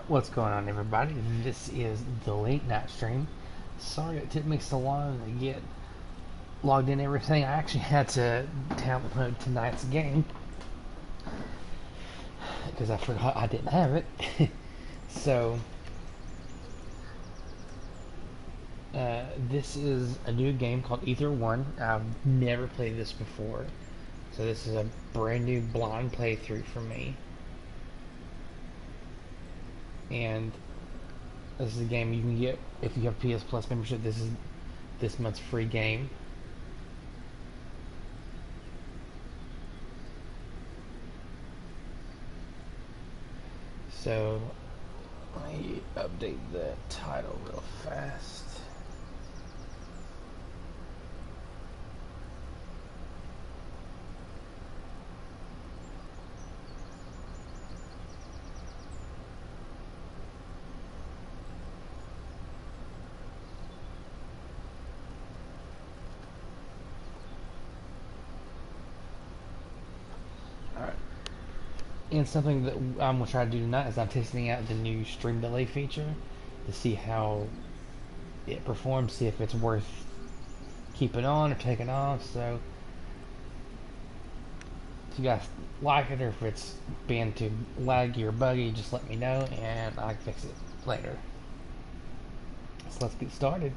What's going on, everybody? This is the late night stream. Sorry it took me so long to get logged in and everything. I actually had to download tonight's game because I forgot I didn't have it. So, this is a new game called Ether 1. I've never played this before. So, this is a brand new blind playthrough for me. And this is a game you can get if you have PS Plus membership. This is this month's free game. So let me update the title real fast. And something that I'm going to try to do tonight is I'm testing out the new stream delay feature to see how it performs, see if it's worth keeping on or taking off. So if you guys like it or if it's being too laggy or buggy, just let me know and I can fix it later. So let's get started.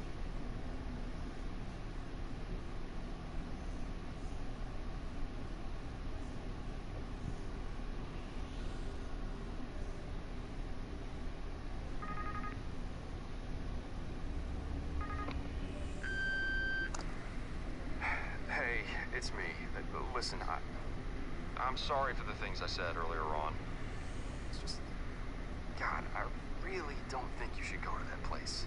It's me. Listen, I'm sorry for the things I said earlier on. It's just, God, I really don't think you should go to that place.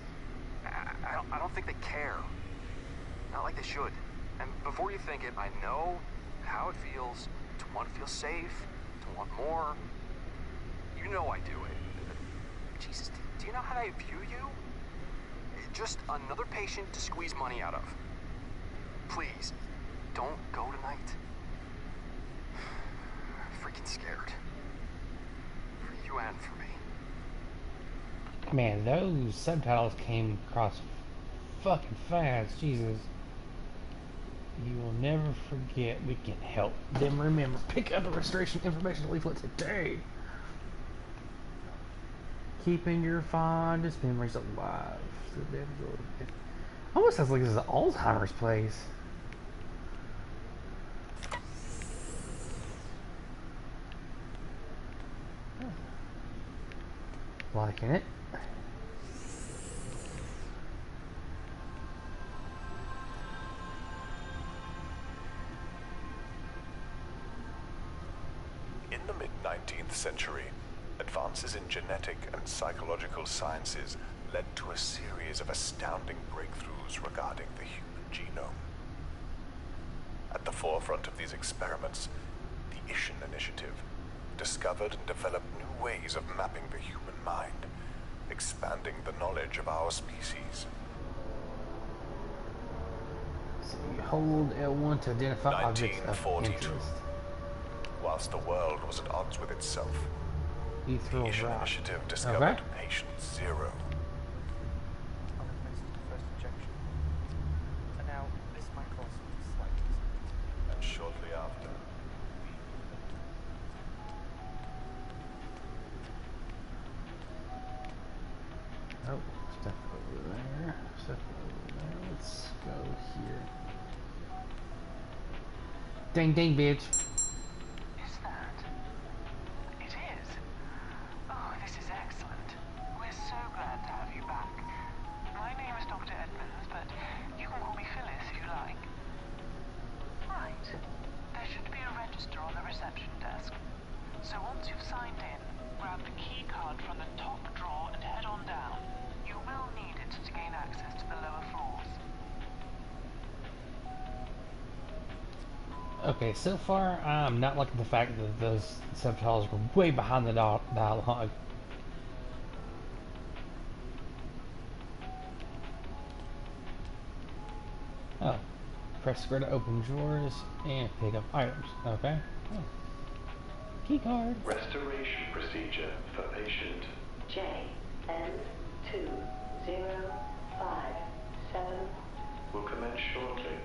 I don't think they care. Not like they should. And before you think it, I know how it feels to want to feel safe, to want more. You know I do it. Jesus, do you know how I view you? Just another patient to squeeze money out of. Please. Don't go tonight. I'm freaking scared. For you and for me. Man, those subtitles came across fucking fast. Jesus. You will never forget. We can help them remember. Pick up a registration information leaflet today. Keeping your fondest memories alive. Almost sounds like this is an Alzheimer's place. Liking it. In the mid-19th century, advances in genetic and psychological sciences led to a series of astounding breakthroughs regarding the human genome. At the forefront of these experiments, the Ishin Initiative discovered and developed new ways of mapping the human mind, expanding the knowledge of our species. So you hold L1 to identify objects of interest. Whilst the world was at odds with itself, the Ethereal Ishin rock. Initiative discovered Patient Zero. And now this might cause some slight. And shortly after, Oh, stuff over there. Stuff over there. Let's go here. Ding ding, bitch. Is that? It is? Oh, this is excellent. We're so glad to have you back. My name is Dr. Edmonds, but you can call me Phyllis if you like. Right. There should be a register on the reception desk. So once you've signed in, grab the key card from the top drawer and head on down. You will need it to gain access to the lower floors. Okay, so far I'm not liking the fact that those subtitles were way behind the dialogue. Oh, press square to open drawers and pick up items. Okay. Oh. Key card. Restoration procedure for patient JN2057 Will commence shortly.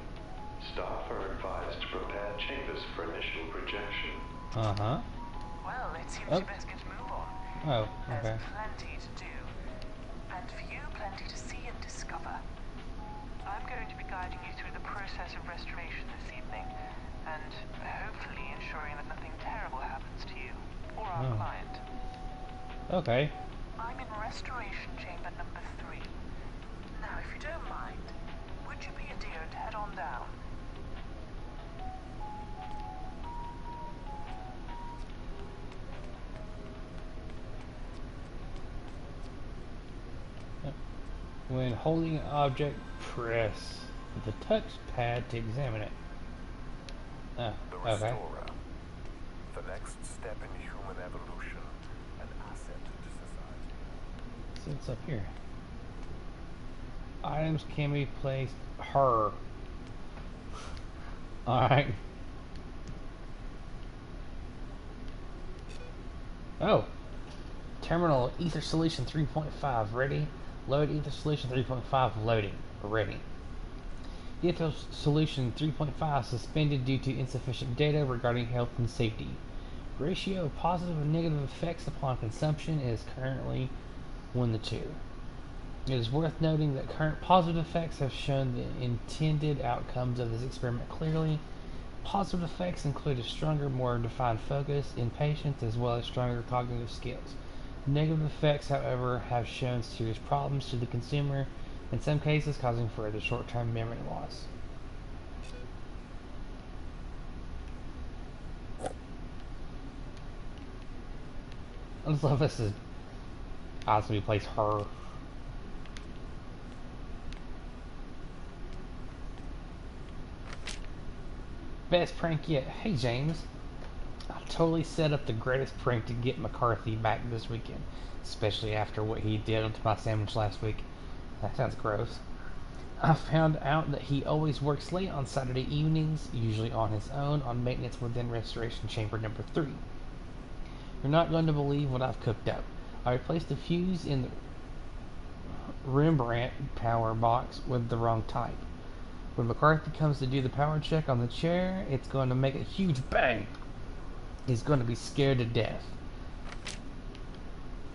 Staff are advised to prepare chambers for initial projection. Uh-huh. Well, it seems Oh. you best get a move on. Oh, There's okay. plenty to do. And for you, plenty to see and discover. I'm going to be guiding you through the process of restoration this evening, and hopefully ensuring that nothing terrible happens to you or our Oh. client. Okay. I'm in restoration chamber number 3. Now, if you don't mind, would you be a dear and head on down? When holding an object, press the touchpad to examine it. Oh, The okay. Restorer. The next step in human evolution. An asset to society. So what's up here? Items can be placed. Her. Alright. Oh. Terminal Ether Solution 3.5 ready. Load Ether Solution 3.5 loading. Ready. Ether Solution 3.5 suspended due to insufficient data regarding health and safety. Ratio of positive and negative effects upon consumption is currently 1:2. It is worth noting that current positive effects have shown the intended outcomes of this experiment clearly. Positive effects include a stronger, more defined focus in patients as well as stronger cognitive skills. Negative effects, however, have shown serious problems to the consumer, in some cases causing further short-term memory loss. I just love this is awesome. He plays her. Best prank yet. Hey James, I totally set up the greatest prank to get McCarthy back this weekend, especially after what he did to my sandwich last week. That sounds gross. I found out that he always works late on Saturday evenings, usually on his own, on maintenance within Restoration Chamber number 3. You're not going to believe what I've cooked up. I replaced the fuse in the Rembrandt power box with the wrong type. When McCarthy comes to do the power check on the chair, it's going to make a huge bang. He's going to be scared to death.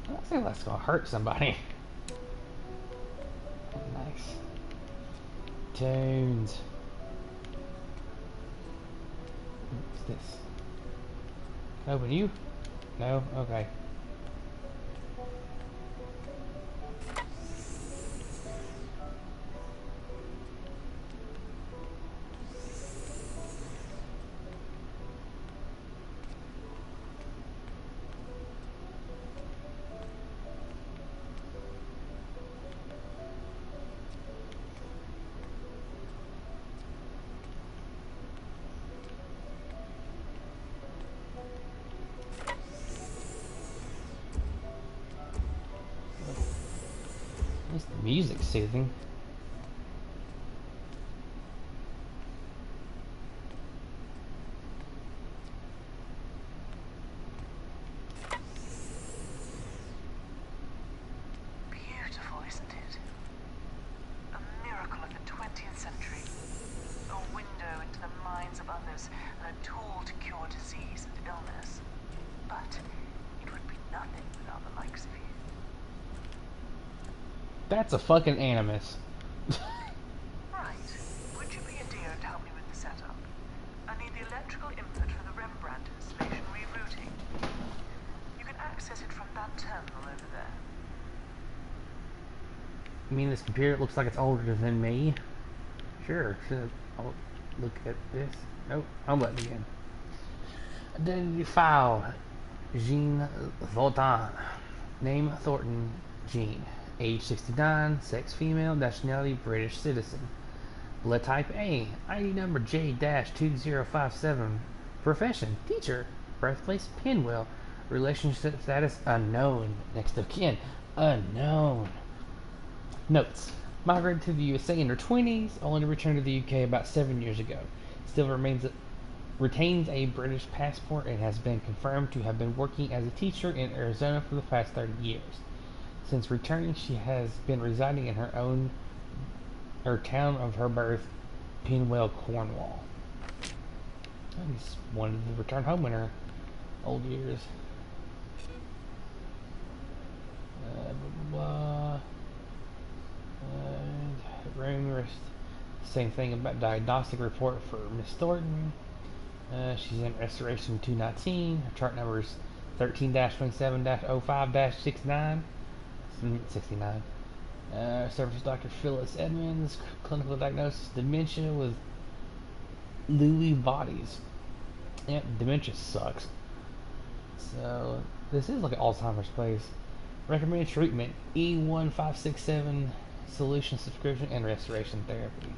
I think that's going to hurt somebody. Nice. Tunes. What's this? Open you? No? Okay. At least the music's soothing. Beautiful, isn't it? A miracle of the 20th century. A window into the minds of others and a tool to cure disease and illness. But it would be nothing without the likes of you. That's a fucking animus. Right. Would you be a dear and help me with the setup? I need the electrical input for the Rembrandt installation rerouting. You can access it from that terminal over there. You mean this computer looks like it's older than me? Sure. I'll look at this. Nope. I'm letting you in. Identity file. Jean Thornton. Name Thornton Jean. Age 69. Sex female. Nationality British citizen. Blood type A. ID number J-2057. Profession teacher. Birthplace Pinwheel. Relationship status unknown. Next of kin unknown. Notes. Migrated to the USA in her 20s, only to return to the UK about 7 years ago. Still retains a British passport and has been confirmed to have been working as a teacher in Arizona for the past 30 years. Since returning, she has been residing in her town of her birth, Pinwell, Cornwall. I just wanted to return home in her old years. Blah, blah, blah. Room rest. Same thing about diagnostic report for Miss Thornton. She's in Restoration 219. Her chart number is 13-27-05-69. 69. Service Dr. Phyllis Edmonds. Clinical diagnosis: dementia with Lewy bodies. Yeah, dementia sucks. So this is like an Alzheimer's place. Recommended treatment: E1567 solution subscription and restoration therapy.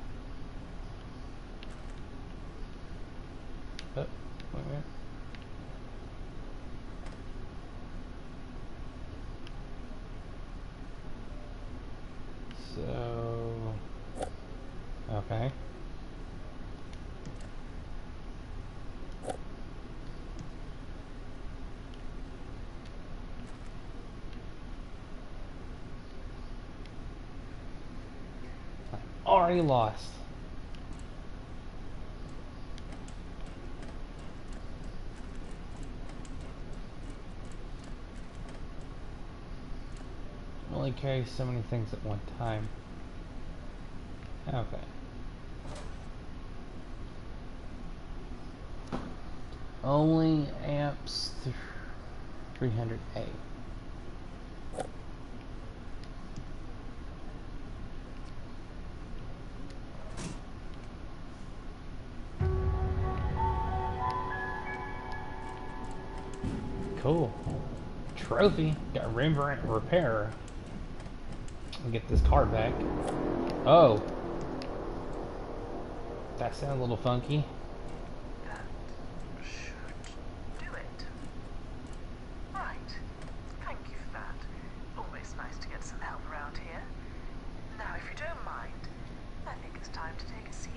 Oh, wait a minute. So, okay. Already lost. Only carry so many things at one time. Okay. Only amps 300A. Cool. Trophy. Got Rembrandt Repairer. I'll get this card back. Oh. That sounds a little funky. That should do it. Right. Thank you for that. Always nice to get some help around here. Now, if you don't mind, I think it's time to take a seat.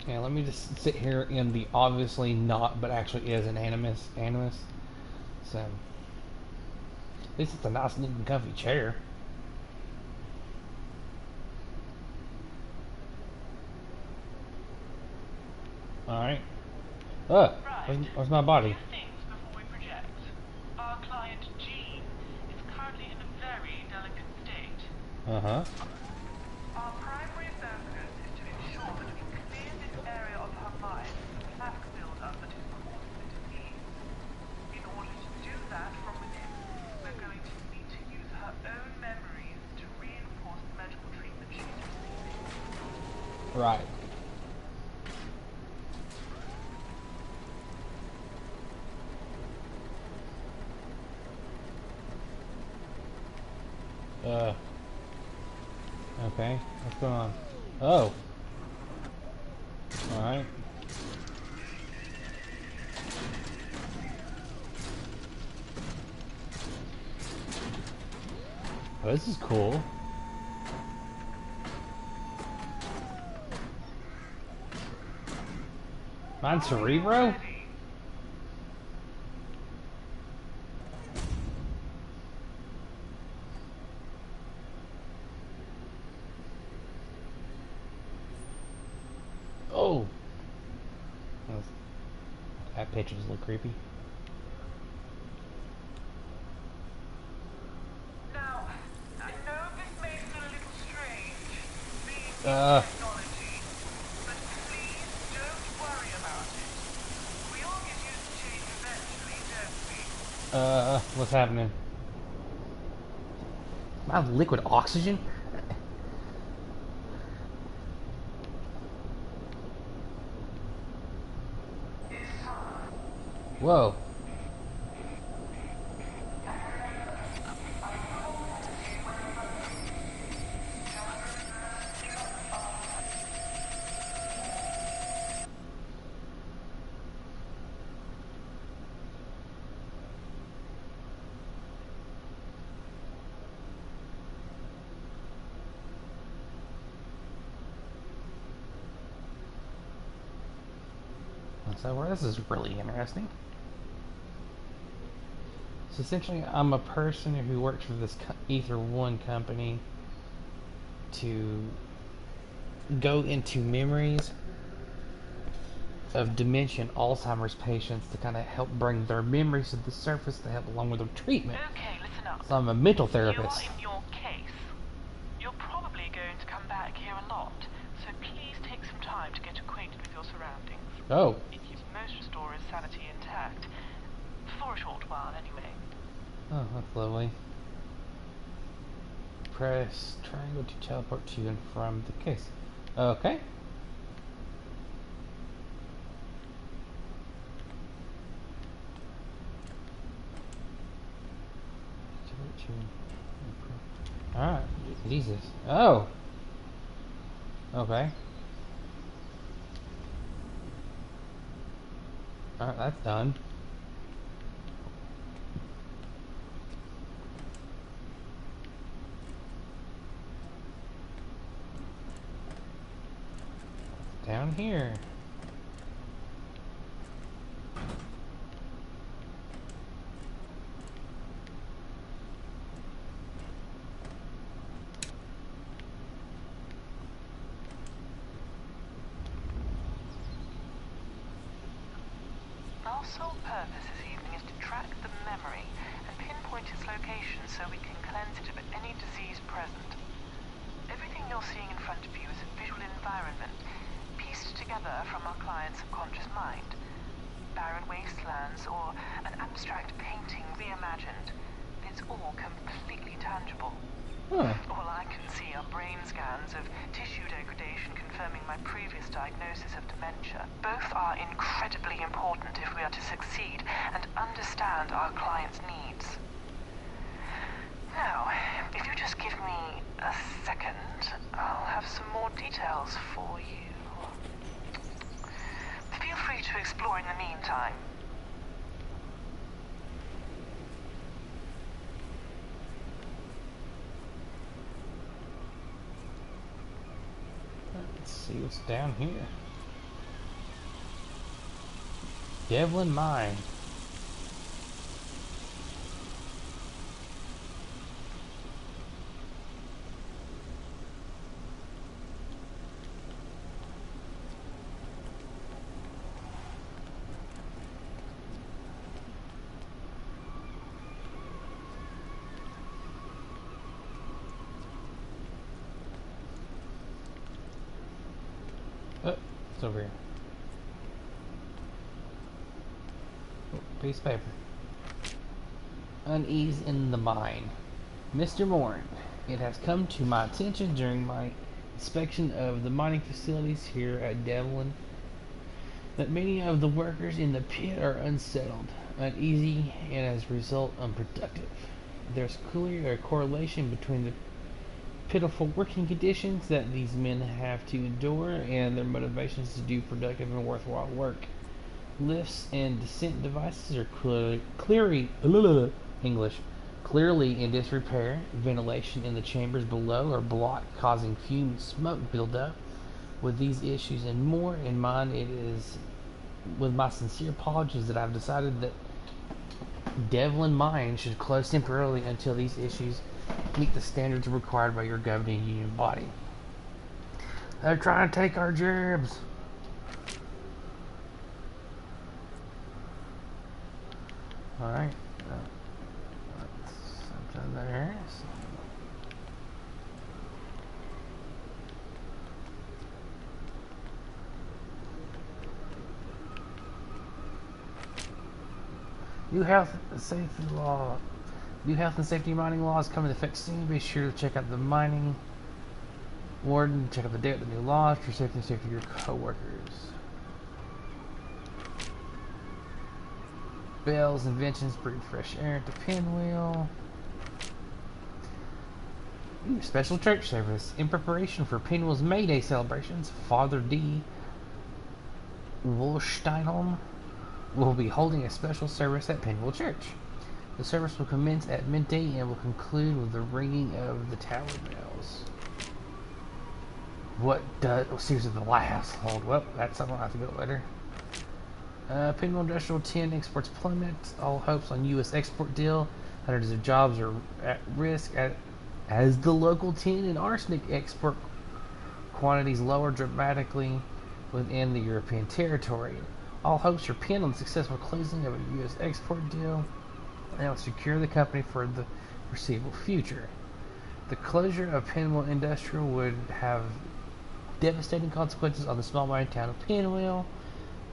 Yeah, let me just sit here in the obviously not, but actually is an animus. So, at least it's a nice looking comfy chair. Alright. Where's my body? Few things before we project. Our client Jean is currently in a very delicate state. Uh-huh. Our primary focus is to ensure that we clear this area of her mind of the plaque buildup that is causing the disease. In order to do that from within, we're going to need to use her own memories to reinforce the medical treatment she's receiving. Right. Okay, what's going on? Oh! Alright. Oh, this is cool. Mine's Cerebro? Oh! That picture's a little creepy. Now, I know this may feel a little strange, being technology, but please don't worry about it. We all get used to change eventually, don't we? What's happening? Am I liquid oxygen? Whoa. so far. This is really interesting. So essentially, I'm a person who works for this Ether One company to go into memories of dementia and Alzheimer's patients to kind of help bring their memories to the surface to help along with their treatment. Okay, listen up. So I'm a mental You therapist. are in your case. You're probably going to come back here a lot, so please take some time to get acquainted with your surroundings. Oh, It keeps most restorers' sanity intact. For a short while, anyway. oh, that's lovely. Press triangle to teleport to and from the case. Okay. Alright, Jesus. Oh! Okay. Alright, that's done. Down here. Our sole purpose this evening is to track the memory and pinpoint its location so we can cleanse it of any disease present. Everything you're seeing in front of you is a visual environment pieced together from our client's subconscious mind. Barren wastelands or an abstract painting reimagined. It's all completely tangible. Huh. All I can see are brain scans of tissue degradation confirming my previous diagnosis of dementia. Both are incredibly important if we are to succeed and understand our client's needs. Now, if you just give me a second, I'll have some more details for you. Feel free to explore in the meantime. Let's see what's down here. Devlin Mine. Oh, it's over here. Oh, piece of paper. Unease in the mine. Mr. Morin, it has come to my attention during my inspection of the mining facilities here at Devlin that many of the workers in the pit are unsettled, uneasy, and as a result unproductive. There's clearly a correlation between the pitiful working conditions that these men have to endure and their motivations to do productive and worthwhile work. Lifts and descent devices are clearly in disrepair. Ventilation in the chambers below are blocked, causing fume and smoke buildup. With these issues and more in mind, it is with my sincere apologies that I've decided that Devlin Mine should close temporarily until these issues meet the standards required by your governing union body. They're trying to take our jobs. Alright. Something there. New health and safety mining laws come into effect soon. Be sure to check out the mining warden. Check out the date of the new laws for safety and safety of your co-workers. Bell's inventions breathe fresh air into Pinwheel. Ooh, special church service. In preparation for Pinwheel's May Day celebrations, Father D. Wolsteinholm will be holding a special service at Pinwheel Church. The service will commence at midday and will conclude with the ringing of the tower bells. What does... Oh, seriously, the lighthouse hold? Well, that's something I'll have to go later. Pinwheel Industrial 10 exports plummet. All hopes on U.S. export deal. Hundreds of jobs are at risk as the local tin and arsenic export quantities lower dramatically within the European territory. All hopes are pinned on the successful closing of a U.S. export deal that will secure the company for the foreseeable future. The closure of Pinwheel Industrial would have devastating consequences on the small mining town of Pinwheel,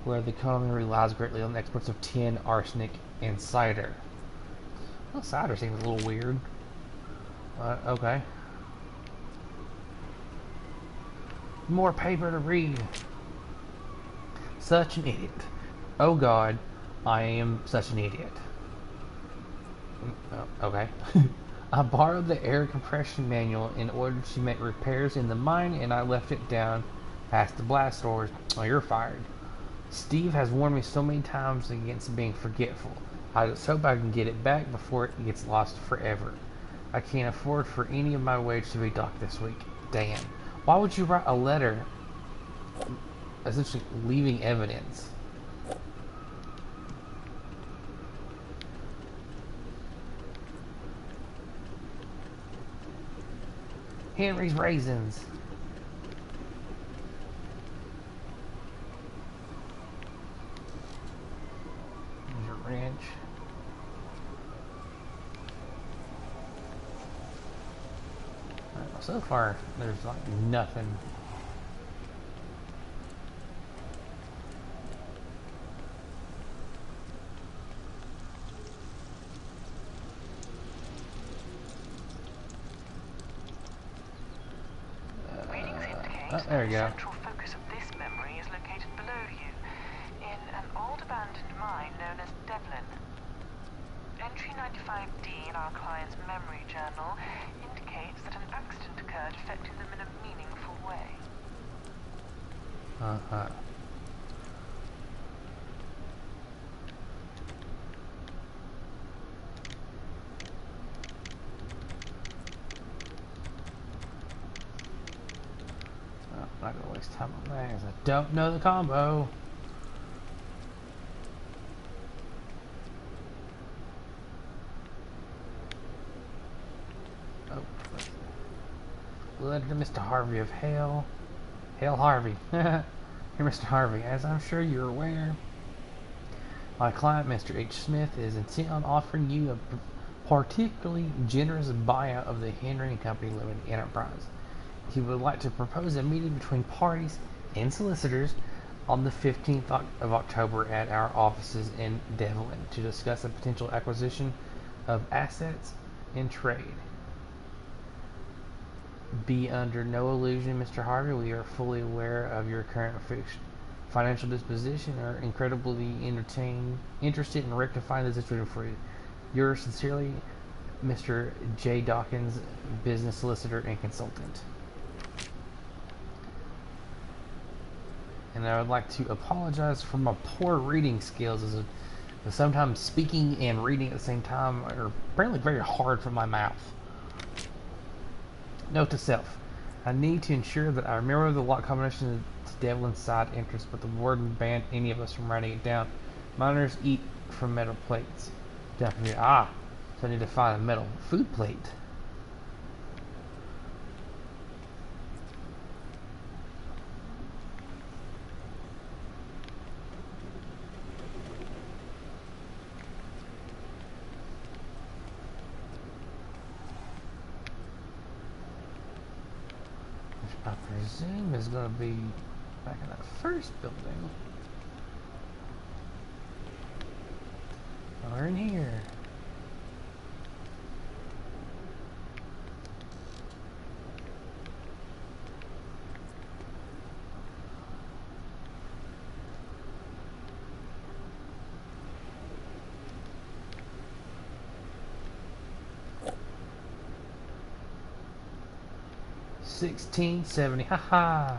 where the economy relies greatly on the exports of tin, arsenic, and cider. Well, cider seems a little weird. Okay. More paper to read. Such an idiot. Oh God, I am such an idiot. Okay. I borrowed the air compression manual in order to make repairs in the mine, and I left it down past the blast doors. Oh, you're fired. Steve has warned me so many times against being forgetful. I just hope I can get it back before it gets lost forever. I can't afford for any of my wage to be docked this week. Dan. Why would you write a letter essentially leaving evidence? Henry's Raisins. There's your wrench. So far, there's like nothing. There we go. The central focus of this memory is located below you, in an old abandoned mine known as Devlin. Entry 95D in our client's memory journal indicates that an accident occurred affecting them in a meaningful way. Uh-huh. I'm not gonna waste time on that because I don't know the combo. Oh, letter to Mr. Harvey of Hale. Hale Harvey. Here, Mr. Harvey, as I'm sure you're aware, my client, Mr. H. Smith, is intent on offering you a particularly generous buyout of the Henry & Company Limited Enterprise. He would like to propose a meeting between parties and solicitors on the 15th of October at our offices in Devlin to discuss a potential acquisition of assets and trade. Be under no illusion, Mr. Harvey, we are fully aware of your current financial disposition and are incredibly interested in rectifying the situation for you. Yours sincerely, Mr. J. Dawkins, business solicitor and consultant. And I would like to apologize for my poor reading skills, as sometimes speaking and reading at the same time are apparently very hard for my mouth. Note to self: I need to ensure that I remember the lock combination to Devlin's side entrance, but the warden banned any of us from writing it down. Miners eat from metal plates. Definitely. So I need to find a metal food plate. I presume is going to be back in that first building. We're in here. $16.70. Haha.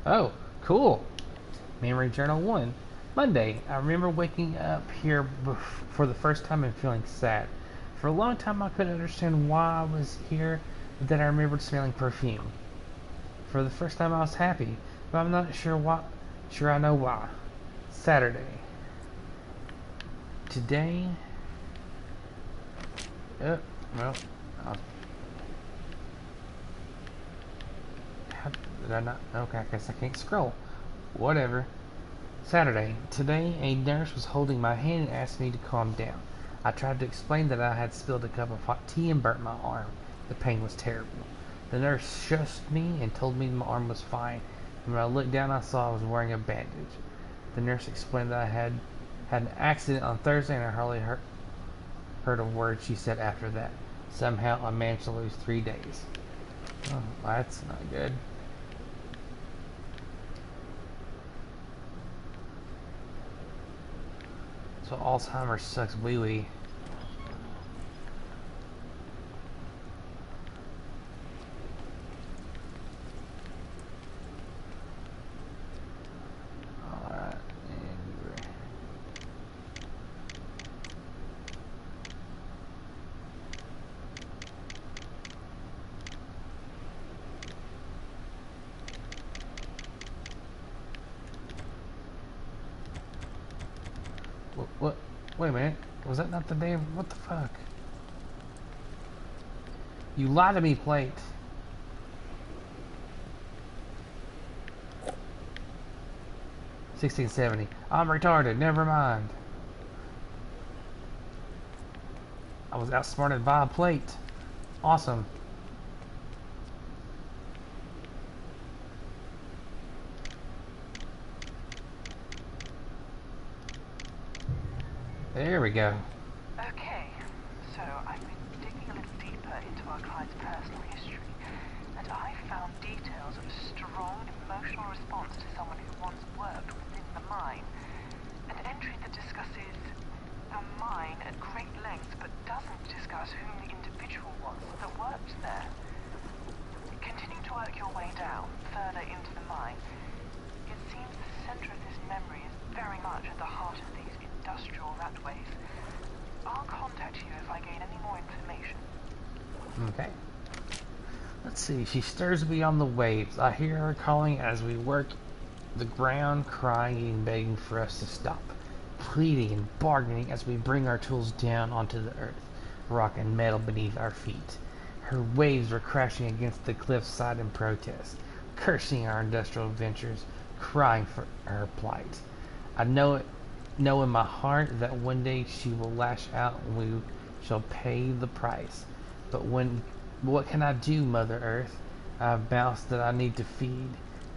Oh, cool. Memory Journal 1. Monday, I remember waking up here for the first time and feeling sad. For a long time, I couldn't understand why I was here, but then I remembered smelling perfume. For the first time, I was happy, but I'm not sure why. Sure, I know why. Saturday. Today. Well, I'll, did I not? Okay, I guess I can't scroll. Whatever. Saturday. Today, a nurse was holding my hand and asked me to calm down. I tried to explain that I had spilled a cup of hot tea and burnt my arm. The pain was terrible. The nurse shushed me and told me my arm was fine. And when I looked down, I saw I was wearing a bandage. The nurse explained that I had an accident on Thursday, and I hardly heard a word she said after that. Somehow, I managed to lose 3 days. Oh, that's not good. So Alzheimer's sucks wee-wee. Alright, what? Wait a minute. Was that not the day of... What the fuck? You lied to me, plate. $16.70. I'm retarded. Never mind. I was outsmarted by a plate. Awesome. There we go. Okay, so I've been digging a little deeper into our client's personal history, and I found details of a strong emotional response to someone who once worked within the mine. An entry that discusses the mine at great length, but doesn't discuss who the individual was that worked there. Continue to work your way down, further into the mine. It seems the center of this memory is very much at the heart of these industrial ratways. I'll contact you if I gain any more information. Okay. Let's see. She stirs beyond the waves. I hear her calling as we work the ground, crying and begging for us to stop. Pleading and bargaining as we bring our tools down onto the earth, rock and metal beneath our feet. Her waves were crashing against the cliffside in protest, cursing our industrial ventures, crying for her plight. I know in my heart that one day she will lash out and we shall pay the price. But what can I do, Mother Earth? I have mouths that I need to feed,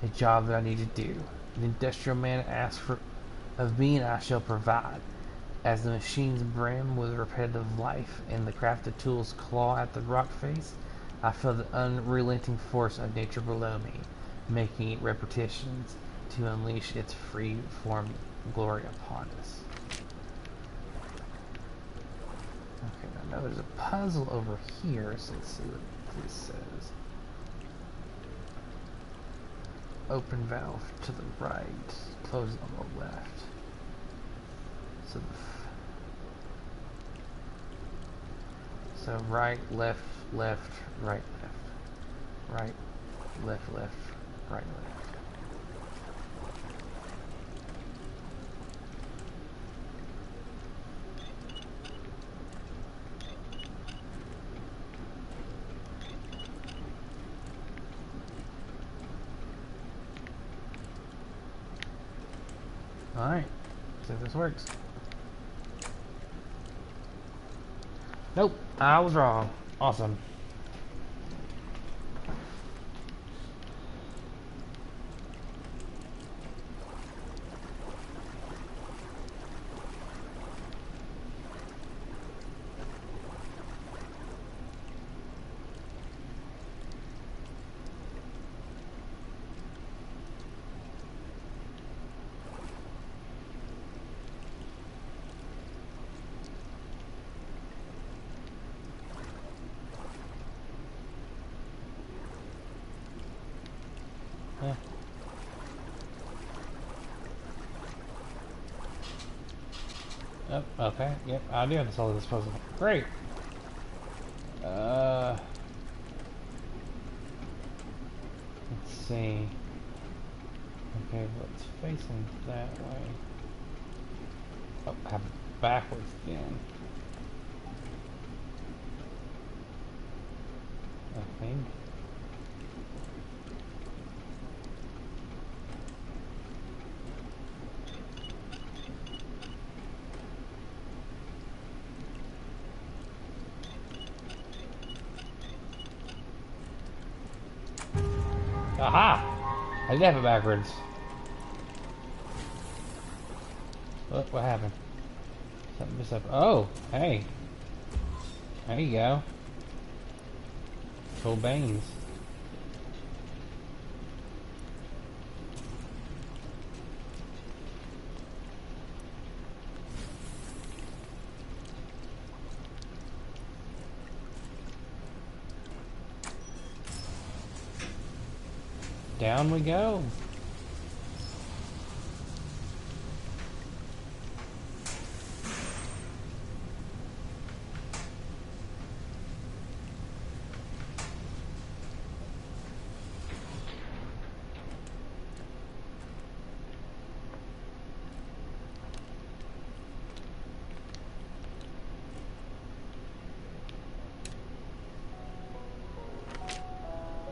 a job that I need to do. The industrial man asks of me, and I shall provide. As the machines brim with repetitive life and the crafted tools claw at the rock face, I feel the unrelenting force of nature below me, making it repetitions to unleash its free form glory upon us. Okay, now there's a puzzle over here, so let's see what this says. Open valve to the right, close on the left. So right, left, left, right, left. Right, left, left, right, left. Alright, see if this works. Nope, I was wrong. Awesome. Oh, okay. Yep, I do have the solar disposal. Great. Let's see. Okay, what's facing that way? Oh, I have it backwards again. I think. Aha! I did have it backwards. What happened? Something just up. Oh, hey. There you go. Cool beans. Down we go.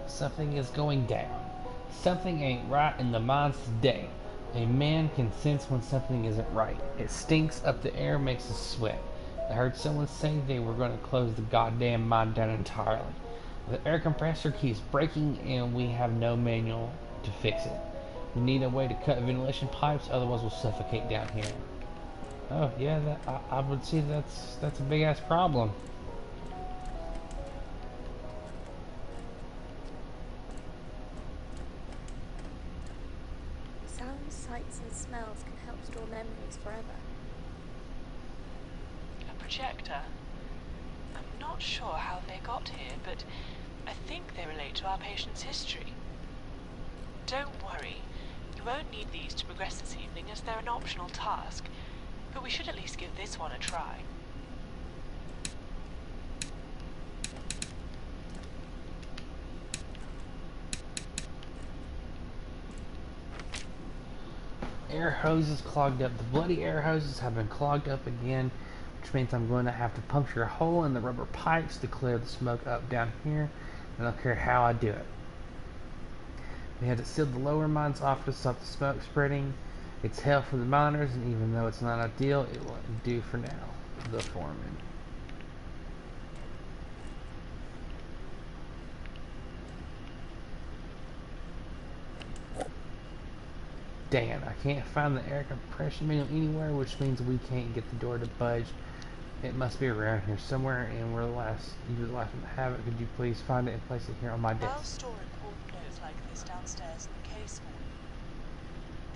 Something is going down. Something ain't right in the mines today. A man can sense when something isn't right. It stinks up the air, makes us sweat. I heard someone say they were going to close the goddamn mine down entirely. The air compressor keeps breaking and we have no manual to fix it. We need a way to cut ventilation pipes, otherwise we'll suffocate down here. Oh yeah, I would see that's a big ass problem. Sounds, sights and smells can help store memories forever. A projector? I'm not sure how they got here, but I think they relate to our patient's history. Don't worry, you won't need these to progress this evening as they're an optional task, but we should at least give this one a try. Air hoses clogged up. The bloody air hoses have been clogged up again, which means I'm going to have to puncture a hole in the rubber pipes to clear the smoke up down here. I don't care how I do it. We had to seal the lower mines off to stop the smoke spreading. It's hell for the miners, and even though it's not ideal, it will do for now. The foreman. Dan, I can't find the air compression manual anywhere, which means we can't get the door to budge. It must be around here somewhere, and you're the last one to have it. Could you please find it and place it here on my desk? I'll store important notes like this downstairs in the case for you.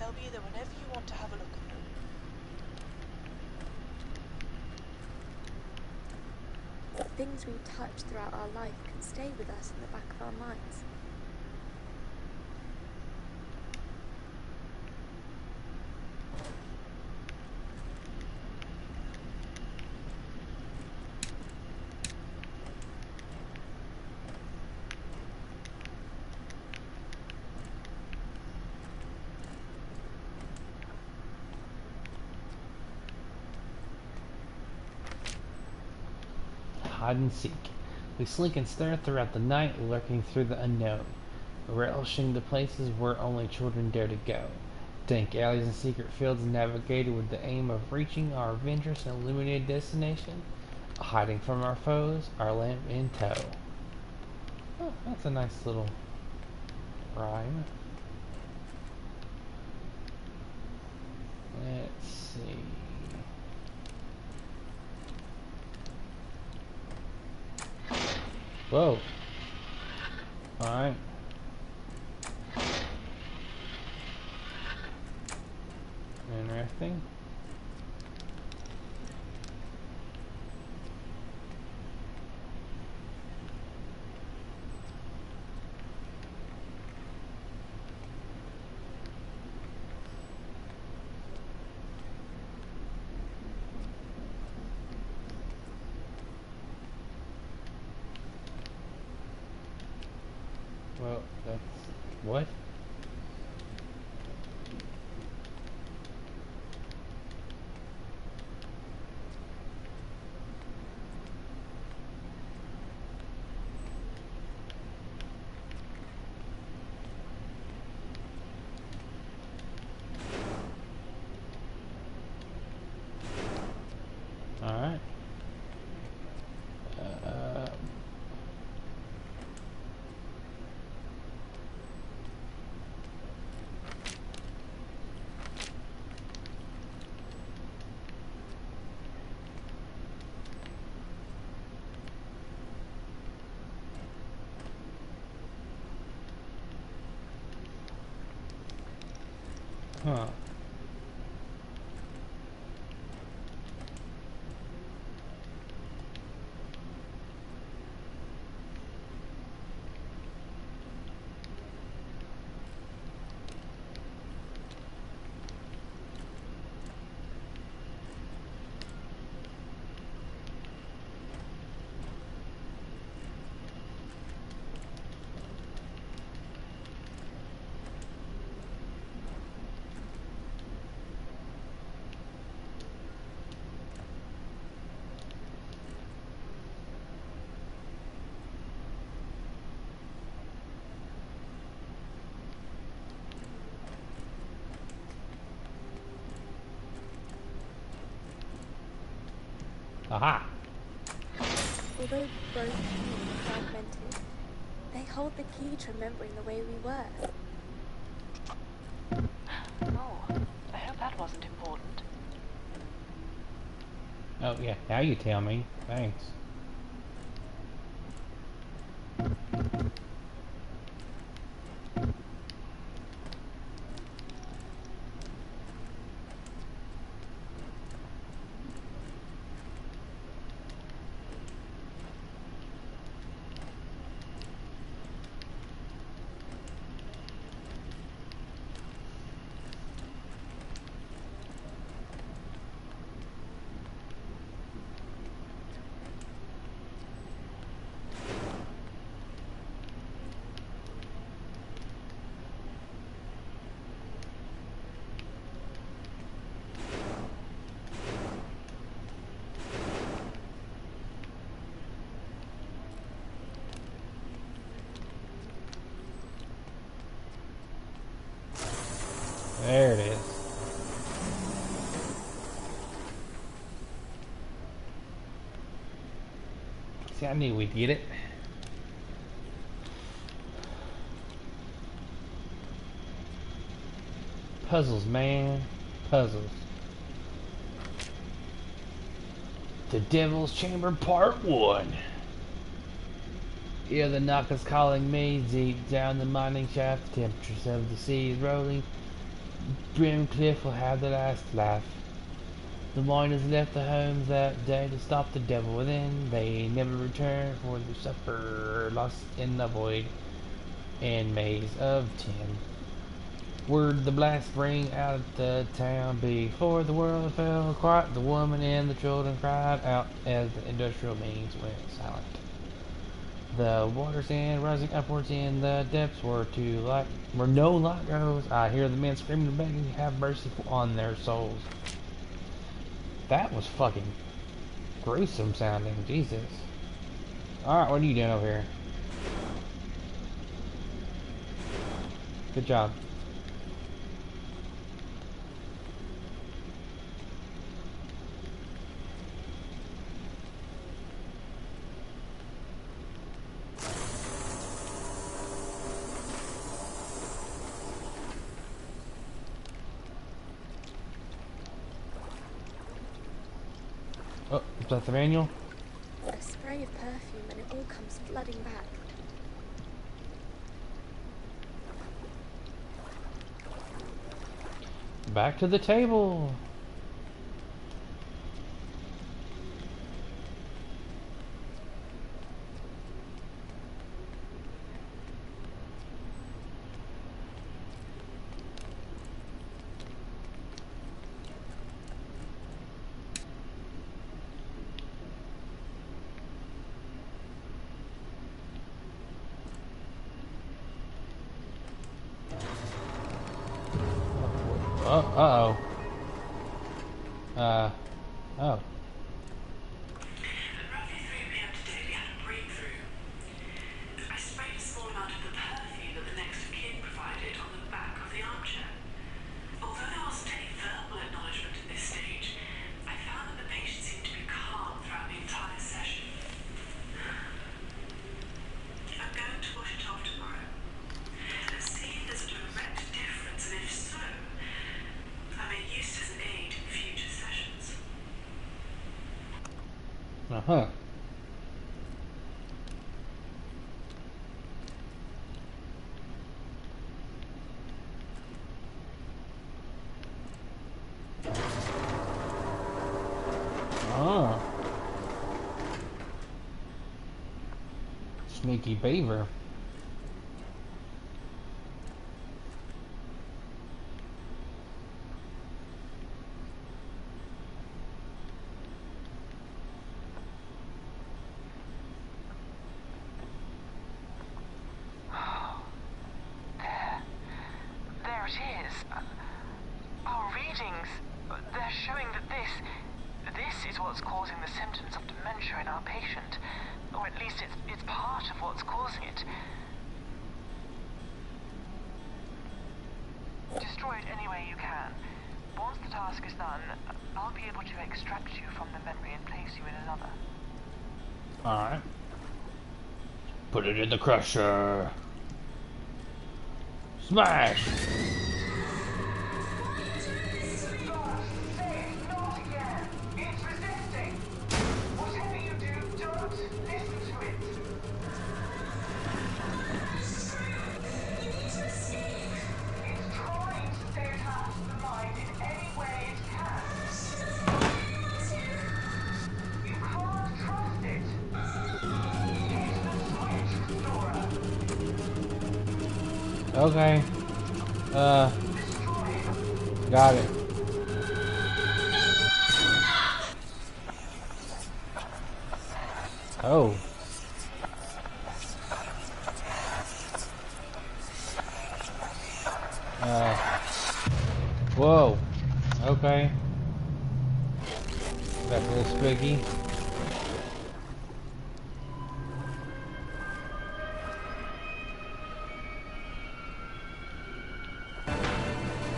They'll be there whenever you want to have a look at them. Things we touch throughout our life can stay with us in the back of our minds. Hide and seek. We slink and stare throughout the night, lurking through the unknown, relishing the places where only children dare to go. Dank alleys and secret fields navigated with the aim of reaching our adventurous and illuminated destination, hiding from our foes, our lamp in tow. Oh, that's a nice little rhyme. Let's see. Whoa. Alright. Interesting. What? Alright. Huh. Aha! Although broken and fragmented, they hold the key to remembering the way we were. Oh, I hope that wasn't important. Oh yeah, now you tell me. Thanks. There it is. See, I knew we'd get it. Puzzles, man. Puzzles. The Devil's Chamber Part 1. Hear the knockers calling me deep down the mining shaft. The temperatures of the sea is rolling. Brimcliff will have the last laugh. The miners left their homes that day to stop the devil within. They never return for their supper lost in the void and maze of tin. Word the blast rang out of the town before the world fell quiet. The woman and the children cried out as the industrial means went silent. The water's end rising upwards in the depths were no light rose. I hear the men screaming and begging, have mercy on their souls. That was fucking gruesome sounding, Jesus. Alright, what are you doing over here? Good job. Oh, is that the manual? A spray of perfume and it all comes flooding back. Back to the table. Uh-oh. Oh. At roughly 3 p.m. today, we had a breakthrough. I sprayed a small amount of the perfume that the next of kin provided on the back of the armchair. Although there wasn't any verbal acknowledgement at this stage, I found that the patient seemed to be calm throughout the entire session. I'm going to wash it off tomorrow and see if there's a direct difference, and if so, I may use it as an aid in future sessions. Uh-huh. Oh. Sneaky beaver. There it is. Our readings, they're showing that this is what's causing the symptoms of dementia in our patient. Or at least it's part of what's causing it. Destroy it any way you can. Once the task is done, I'll be able to extract you from the memory and place you in another. Alright. Put it in the crusher. Smash! Okay. Got it. Oh. Whoa. Okay. That's a little spooky.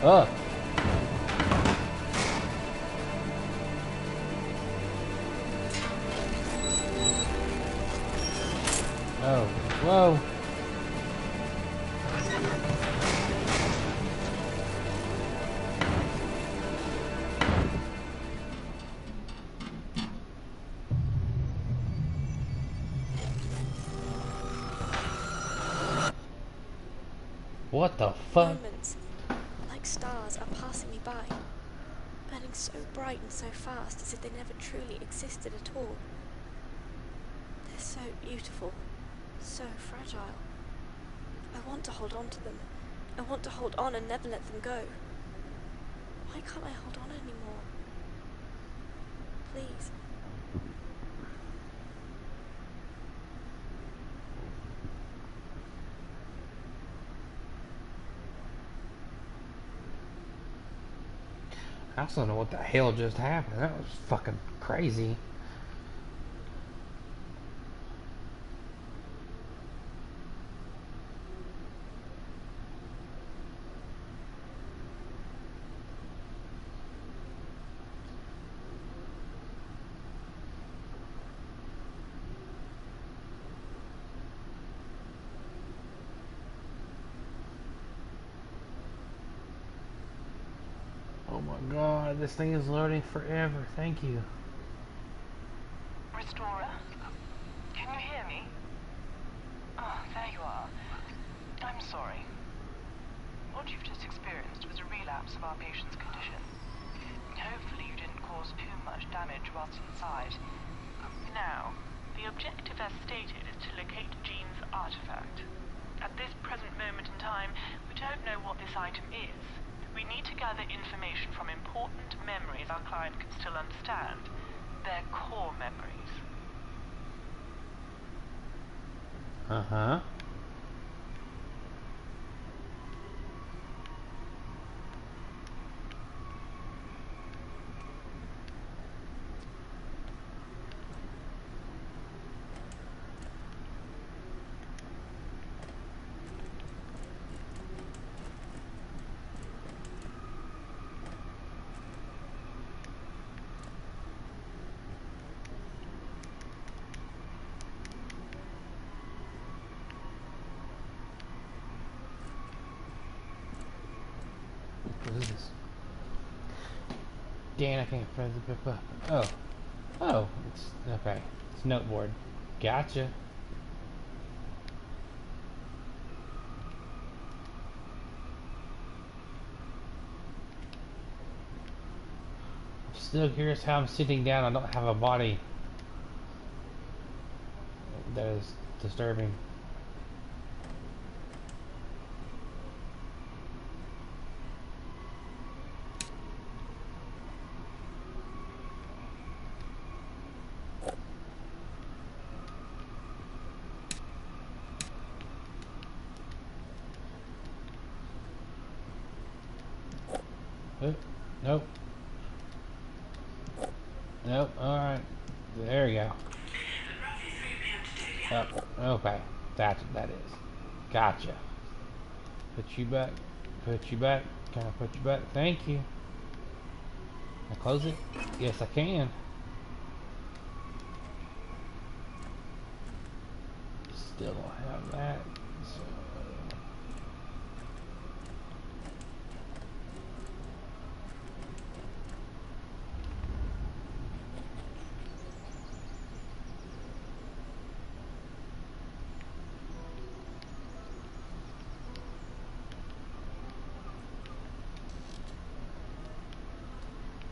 Oh. Oh. Whoa. What the fuck? Moments, like stars, are passing me by, burning so bright and so fast as if they never truly existed at all. They're so beautiful, so fragile. I want to hold on to them. I want to hold on and never let them go. Why can't I hold on anymore? Please. I also don't know what the hell just happened. That was fucking crazy. Oh my god, this thing is loading forever. Thank you. Restorer? Can you hear me? Oh, there you are. I'm sorry. What you've just experienced was a relapse of our patient's condition. Hopefully you didn't cause too much damage whilst inside. Now, the objective as stated is to locate Jean's artifact. At this present moment in time, we don't know what this item is. We need to gather information from important memories our client can still understand. Their core memories. Uh-huh. What is this? Dan, I can't press the bip up. Oh. Oh, it's okay. It's noteboard. Gotcha. I'm still curious how I'm sitting down. I don't have a body. That is disturbing. Oh, nope. Nope. Alright. There you go. Roughly 3 p.m. today, we Oh, okay. That's what that is. Gotcha. Put you back. Put you back. Can I put you back? Thank you. Can I close it? Yes, I can. Still don't have that. So.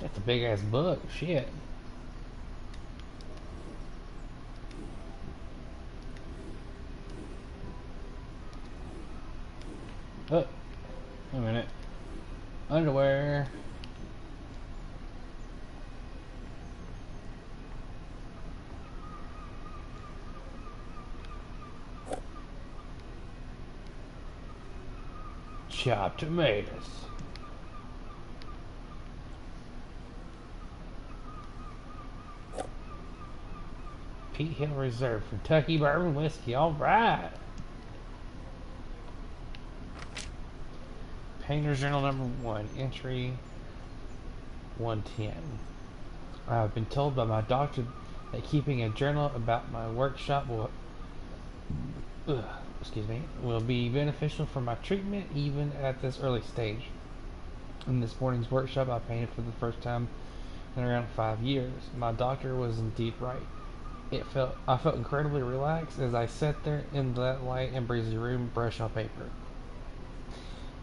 That's a big ass book. Shit. Oh, wait a minute. Underwear. Chopped tomatoes. Pete Hill Reserve, Kentucky bourbon whiskey. All right. Painter's Journal number 1, entry 110. I've been told by my doctor that keeping a journal about my workshop will be beneficial for my treatment even at this early stage. In this morning's workshop, I painted for the first time in around 5 years. My doctor was indeed right. I felt incredibly relaxed as I sat there in that light and breezy room, brush on paper.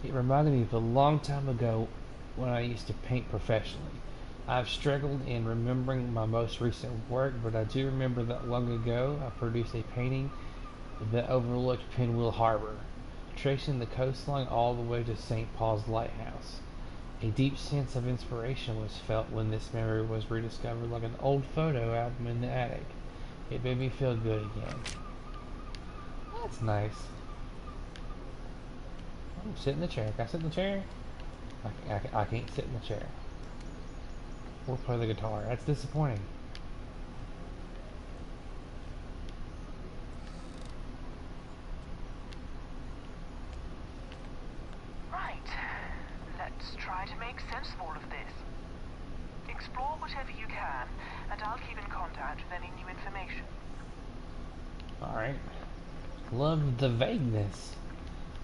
It reminded me of a long time ago when I used to paint professionally. I've struggled in remembering my most recent work, but I do remember that long ago I produced a painting that overlooked Pinwheel Harbor, tracing the coastline all the way to St. Paul's Lighthouse. A deep sense of inspiration was felt when this memory was rediscovered like an old photo album in the attic. It made me feel good again. That's nice. Sit in the chair. Can I sit in the chair? I can't sit in the chair. Or play the guitar. That's disappointing. Right. Let's try to make sense of all of this. Explore whatever you can, and I'll keep in contact with any new information. Alright. Love the vagueness.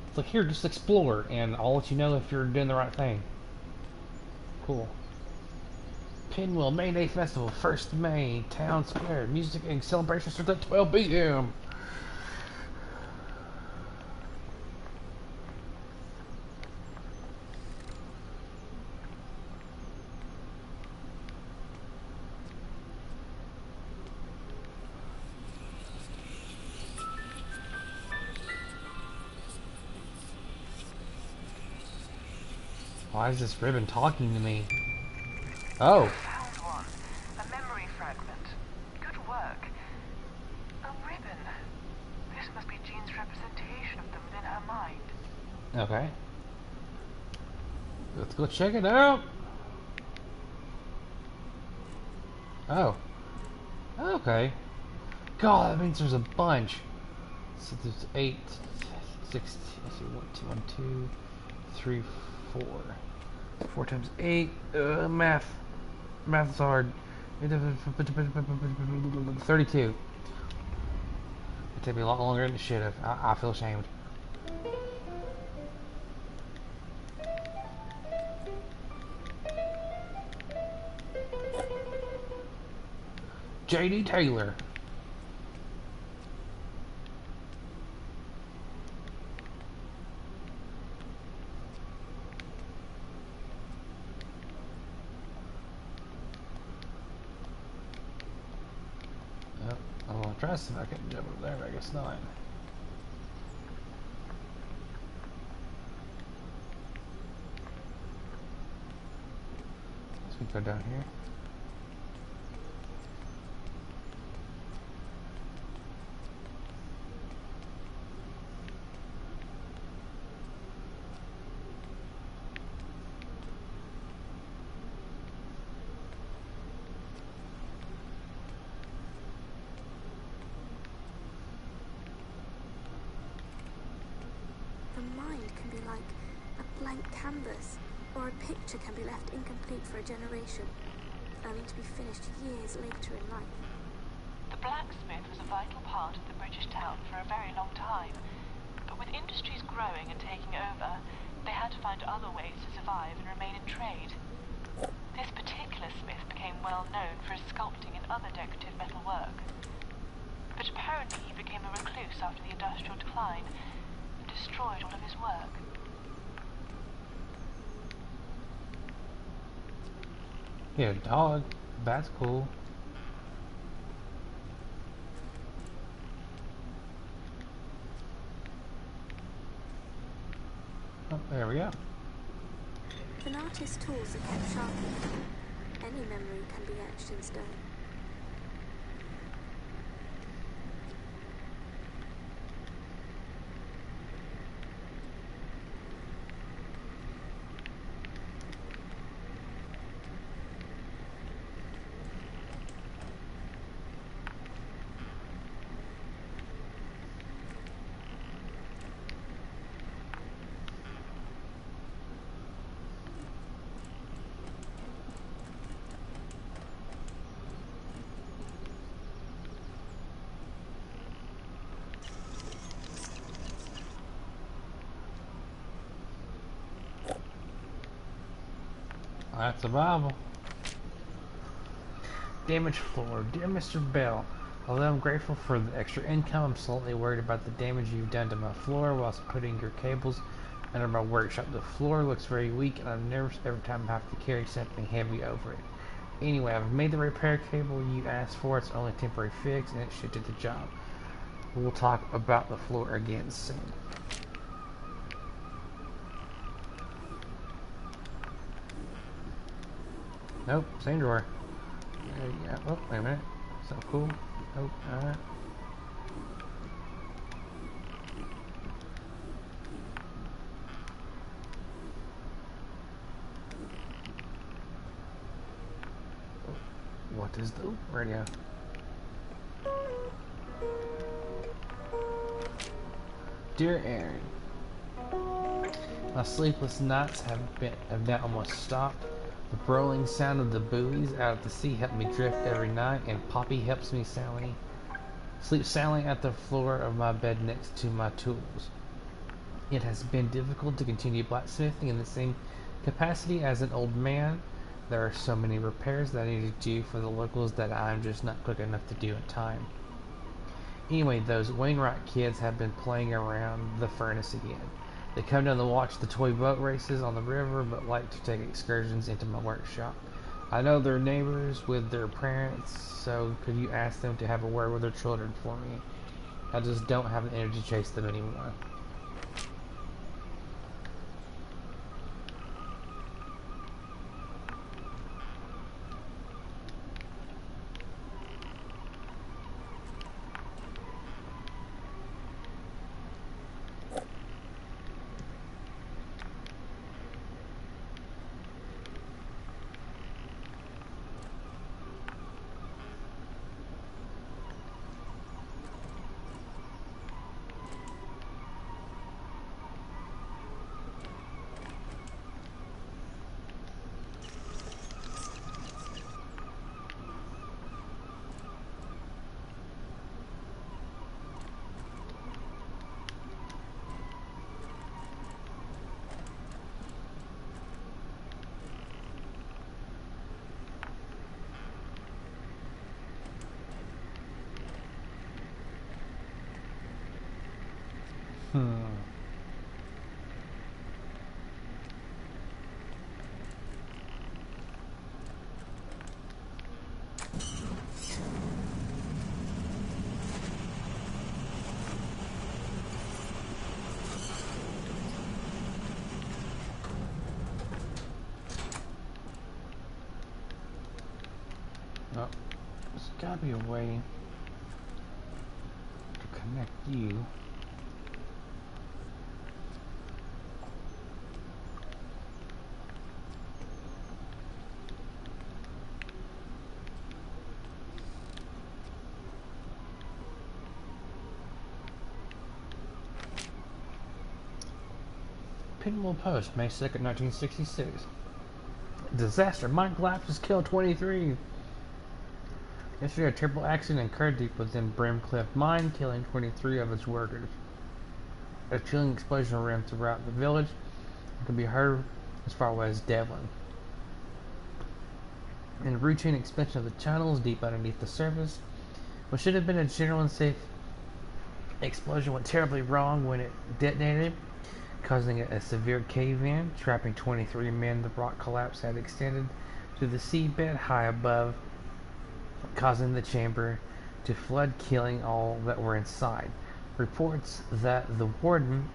It's like, here, just explore, and I'll let you know if you're doing the right thing. Cool. Pinwheel May Day Festival, 1st May, Town Square. Music and celebration starts at 12 p.m. Why is this ribbon talking to me? Oh. Found one. A memory fragment. Good work. A ribbon. This must be Jean's representation of them within her mind. Okay. Let's go check it out. Oh. Okay. God, that means there's a bunch. So there's 8, 6, let's see, 1, 2, 1, 2, 3, 4. 4 times 8. Math. Math is hard. 32. It took me a lot longer than it should have. I feel ashamed. J.D. Taylor. Yep, I'm gonna try to see if I can jump over there, but I guess not. Let's go down here. The mind can be like a blank canvas, or a picture can be left incomplete for a generation, only to be finished years later in life. The blacksmith was a vital part of the British town for a very long time, but with industries growing and taking over, they had to find other ways to survive and remain in trade. This particular smith became well known for his sculpting and other decorative metal work, but apparently he became a recluse after the industrial decline and destroyed all of his work. Yeah, dog. That's cool. Oh, there we go. If an artist's tools are kept sharpened, any memory can be etched in stone. That's a Bible. Damaged floor. Dear Mr. Bell, although I'm grateful for the extra income, I'm slightly worried about the damage you've done to my floor whilst putting your cables under my workshop. The floor looks very weak and I'm nervous every time I have to carry something heavy over it. Anyway, I've made the repair cable you asked for. It's only a temporary fix and it should do the job. We'll talk about the floor again soon. Nope, same drawer. Yeah, oh, wait a minute. Something cool. Nope, alright. What is the radio? Dear Aaron, my sleepless nights have now almost stopped. The rolling sound of the buoys out at the sea help me drift every night, and Poppy helps me sleep soundly at the floor of my bed next to my tools. It has been difficult to continue blacksmithing in the same capacity as an old man. There are so many repairs that I need to do for the locals that I'm just not quick enough to do in time. Anyway, those Wainwright kids have been playing around the furnace again. They come down to watch the toy boat races on the river, but like to take excursions into my workshop. I know they're neighbors with their parents, so could you ask them to have a word with their children for me? I just don't have the energy to chase them anymore. Hmm. Oh, there's gotta be a way to connect you. Pinwheel Post, May 2nd, 1966. Disaster. Mike Lapsus killed 23. Yesterday, a terrible accident occurred deep within Brimcliff Mine, killing 23 of its workers. A chilling explosion ran throughout the village and could be heard as far away as Devlin. In routine expansion of the tunnels deep underneath the surface, what should have been a general and safe explosion went terribly wrong when it detonated, causing a severe cave-in, trapping 23 men. The rock collapse had extended to the seabed high above, causing the chamber to flood, killing all that were inside. Reports that the warden,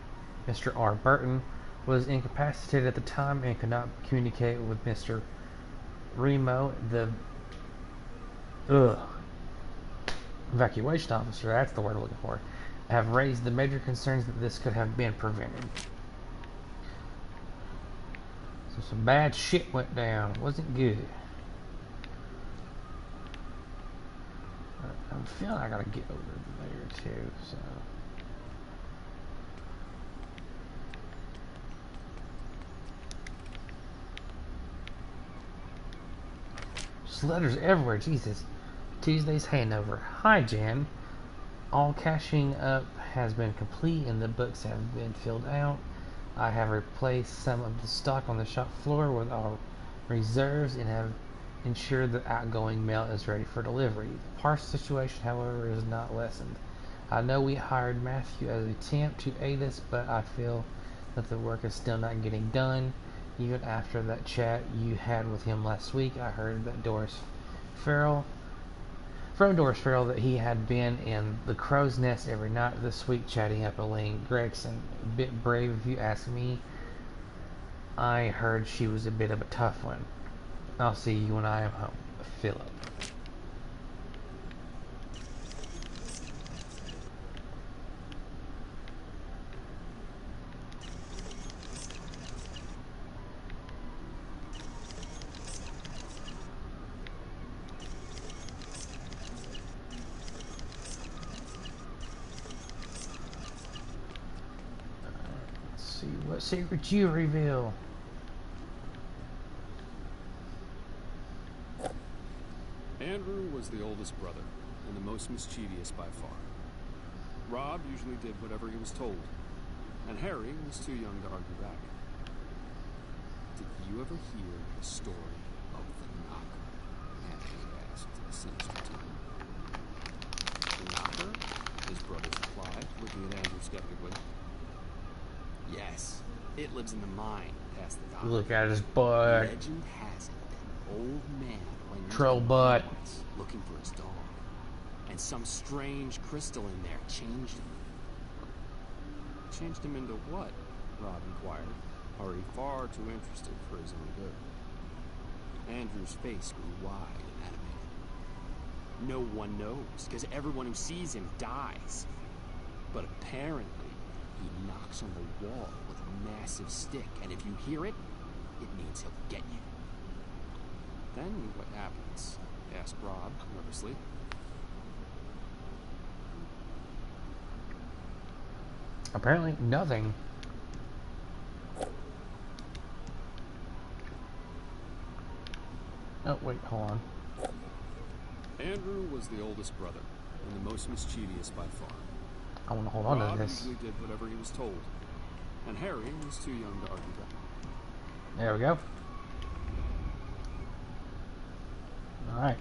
Mr. R. Burton, was incapacitated at the time and could not communicate with Mr. Remo, the evacuation officer, that's the word I'm looking for, have raised the major concerns that this could have been prevented. So some bad shit went down. It wasn't good. I'm feeling I gotta get over there too, so. Just letters everywhere, Jesus. Tuesday's handover. Hi, Jan. All cashing up has been complete and the books have been filled out. I have replaced some of the stock on the shop floor with our reserves and have ensured that outgoing mail is ready for delivery. The parcel situation, however, is not lessened. I know we hired Matthew as a temp to aid us, but I feel that the work is still not getting done. Even after that chat you had with him last week, I heard that from Doris Farrell that he had been in the crow's nest every night this week chatting up Elaine Gregson. A bit brave if you ask me. I heard she was a bit of a tough one. I'll see you when I am home. Philip. Let's see what secret you reveal. Andrew was the oldest brother, and the most mischievous by far. Rob usually did whatever he was told, and Harry was too young to argue back. Did you ever hear the story of the Knocker? Andrew asked the sinister tone. The Knocker? His brothers replied, looking at Andrew skeptically. Yes, it lives in the mine past the dock. Look at his butt. Legend has it an old man went Troll into the butt. woods looking for his dog, and some strange crystal in there changed him. Changed him into what? Rob inquired, already far too interested for his own good. Andrew's face grew wide and animated. No one knows, because everyone who sees him dies. But apparently, he knocks on the wall with a massive stick, and if you hear it, it means he'll get you. Then what happens? Asked Rob, nervously. Apparently nothing. Oh, wait, hold on. Andrew was the oldest brother, and the most mischievous by far. I want to hold on Rob to this. usually did whatever he was told, and Harry was too young to argue back. There we go. Alright.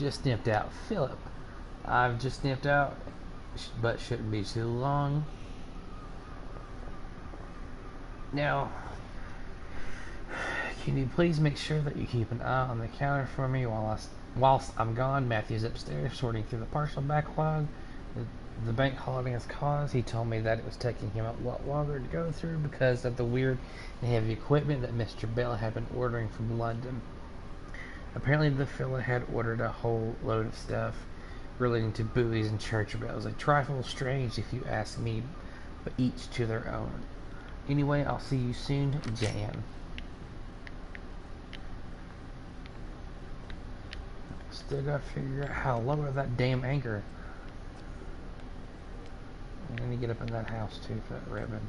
Just nipped out. Philip. I've just nipped out, but shouldn't be too long. Now, can you please make sure that you keep an eye on the counter for me whilst I'm gone? Matthew's upstairs sorting through the parcel backlog the bank holiday has caused. He told me that it was taking him a lot longer to go through because of the weird and heavy equipment that Mr. Bell had been ordering from London. Apparently the fella had ordered a whole load of stuff relating to buoys and church bells. A trifle strange if you ask me, but each to their own. Anyway, I'll see you soon, Jan. Still gotta figure out how to lower that damn anchor. I need to get up in that house too for that ribbon.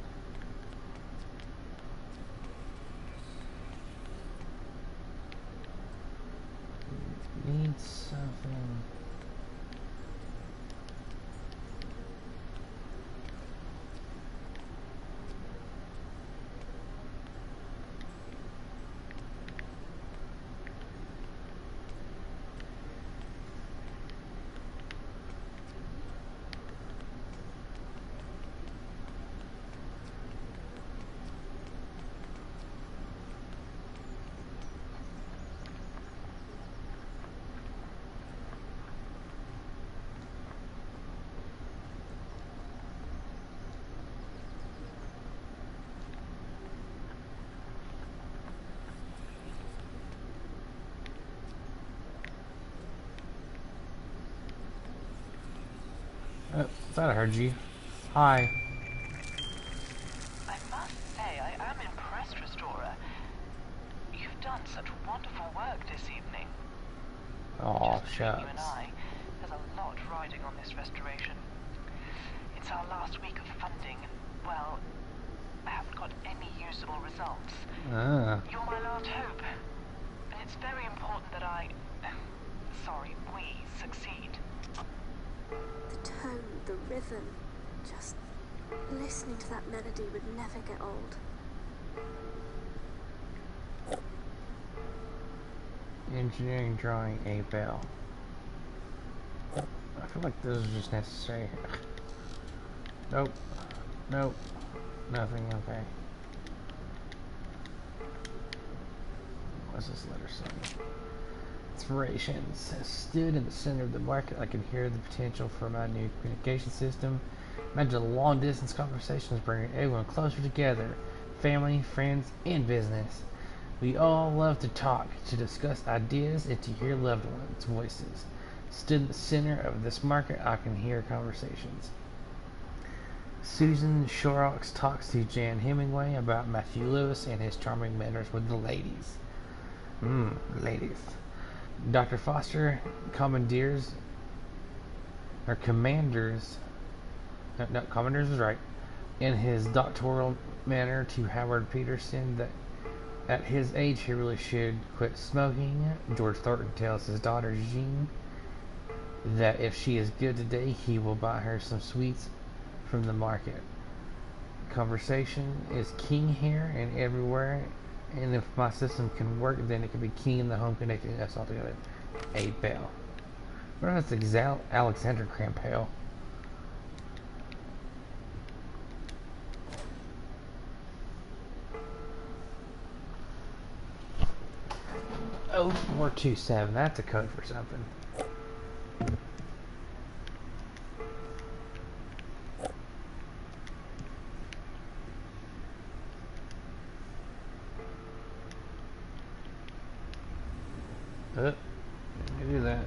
Need something. Oh, thought I heard you. Hi. I must say, I am impressed, Restorer. You've done such wonderful work this evening. Oh, Just shucks. between you and I, there's a lot riding on this restoration. It's our last week of funding, and, well, I haven't got any usable results. You're my last hope, and it's very important that we succeed. The tone, the rhythm, just listening to that melody would never get old. Engineering drawing A bell. I feel like this is just necessary. Nope. Nope. Nothing. Okay. What's this letter saying? Inspirations. Stood in the center of the market. I can hear the potential for my new communication system. Imagine long distance conversations bringing everyone closer together. Family, friends, and business. We all love to talk, to discuss ideas, and to hear loved ones' voices. Stood in the center of this market, I can hear conversations. Susan Shorrocks talks to Jan Hemingway about Matthew Lewis and his charming manners with the ladies. Ladies. Dr. Foster commanders commanders was right, in his doctoral manner to Howard Peterson that at his age he really should quit smoking. George Thornton tells his daughter Jean that if she is good today, he will buy her some sweets from the market. Conversation is king here and everywhere, and if my system can work, then it can be king in the home, connecting us all together. A bell. What if that's Alexander Graham Bell? Oh, 427. That's a code for something. Let me do that.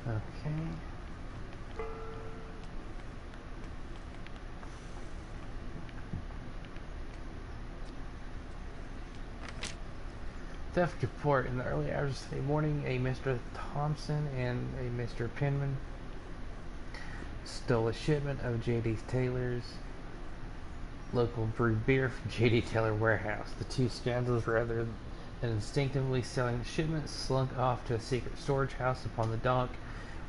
Okay. Theft report. In the early hours of today morning, a Mr. Thompson and a Mr. Penman stole a shipment of J.D. Taylor's local brewed beer from J.D. Taylor warehouse. The two scoundrels, rather than instinctively selling the shipment, slunk off to a secret storage house upon the dock.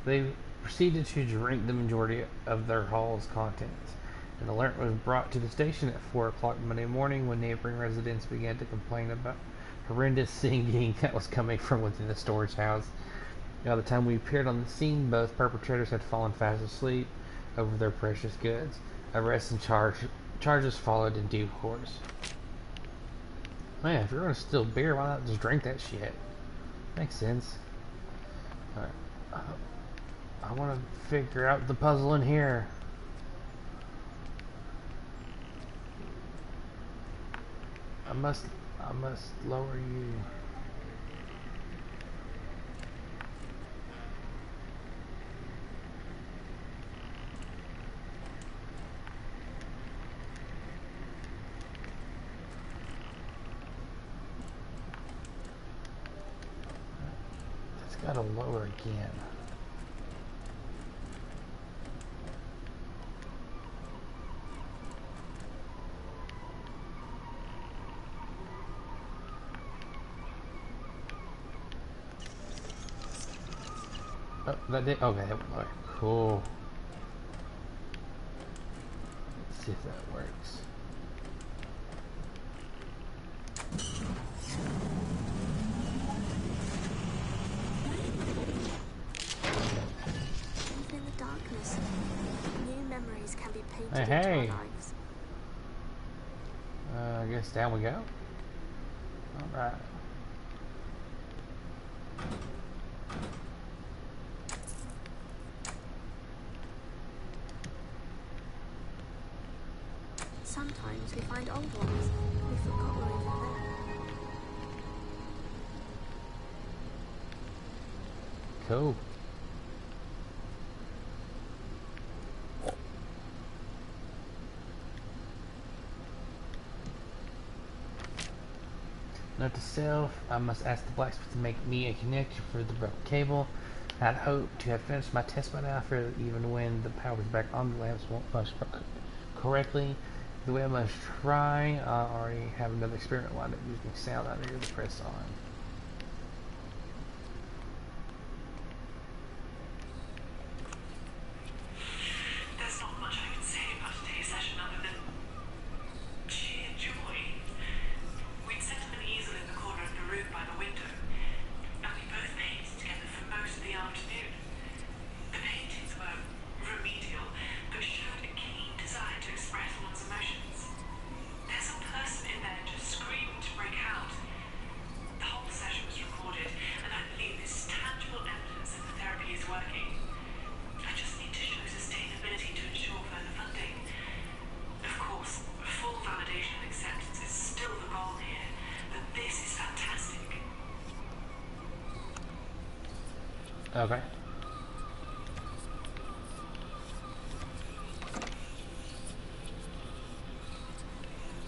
They proceeded to drink the majority of their haul's contents. An alert was brought to the station at 4 o'clock Monday morning when neighboring residents began to complain about horrendous singing that was coming from within the storage house. By the time we appeared on the scene, both perpetrators had fallen fast asleep over their precious goods. Arrests and charges followed in due course. Man, if you're gonna steal beer, why not just drink that shit? Makes sense. Alright. I want to figure out the puzzle in here. I must lower you. It's got to lower again. Oh, that did. Okay, that went lower. Cool. Let's see if that works. Even in the darkness, new memories can be painted Hey, into hey. our lives. I guess down we go. Alright. Sometimes we find old ones we forgot were even there. Cool. Note to self, I must ask the blacksmith to make me a connector for the broken cable. I'd hoped to have finished my test by now. I fear that even when the power's back on, the lamps won't function correctly. The way I must try, I already have another experiment lined up using sound out here to press on. There's not much I can say about today's session other than sheer joy. We'd set up an easel in the corner of the room by the window, and we both painted together for most of the afternoon. The paintings were remedial, but showed a keen desire to express one's emotions. There's a person in there just screaming to break out. The whole session was recorded, and I believe this is tangible evidence that the therapy is working. I just need to show sustainability to ensure further funding. Of course, full validation and acceptance is still the goal here, but this is fantastic. Okay.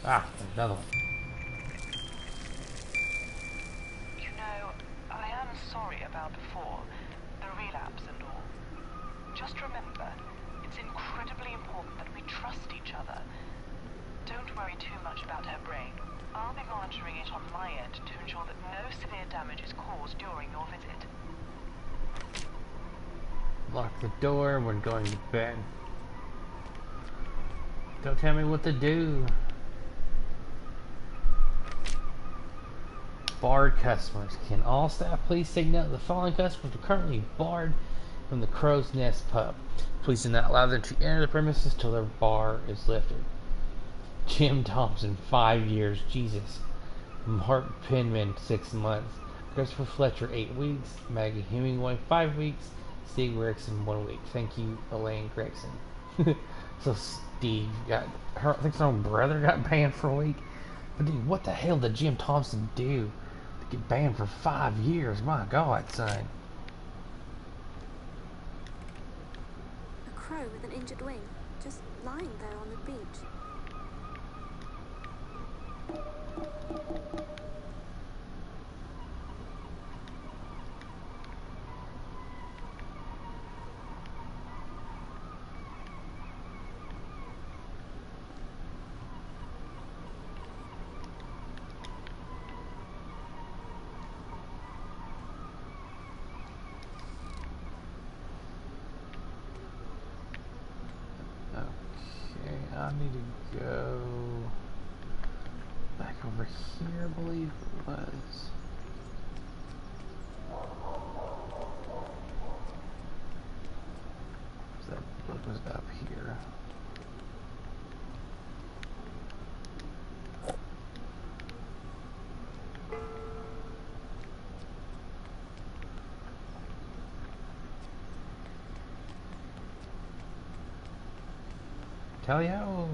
Ah, another one. You know, I am sorry about before, the relapse and all. Just remember, it's incredibly important that we trust each other. Don't worry too much about her brain. I'll be monitoring it on my end to ensure that no severe damage is caused during your visit. Lock the door when going to bed. Don't tell me what to do. Barred customers. Can all staff please signal the following customers are currently barred from the Crow's Nest pub. Please do not allow them to enter the premises till their bar is lifted. Jim Thompson, 5 years. Jesus. Mark Penman, 6 months. Christopher Fletcher, 8 weeks. Maggie Hemingway, 5 weeks. Steve Gregson, 1 week. Thank you, Elaine Gregson. So Steve got her. I think his own brother got banned for a week. But dude, what the hell did Jim Thompson do to get banned for 5 years? My God, son. A crow with an injured wing, just lying there on the beach. I need to go back over here, I believe it was. That book was up here. Tally-ho!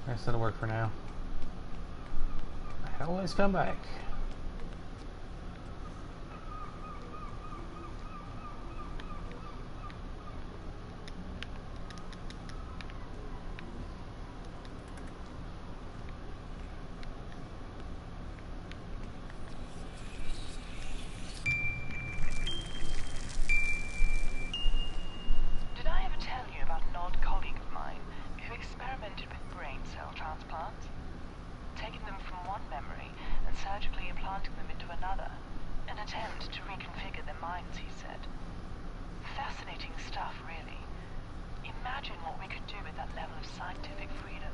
I guess that'll work for now. I always come back. Did I ever tell you about an old colleague of mine who experimented with brain cell transplants? Taking them from one memory and surgically implanting them into another. An attempt to reconfigure their minds, he said. Fascinating stuff, really. Imagine what we could do with that level of scientific freedom.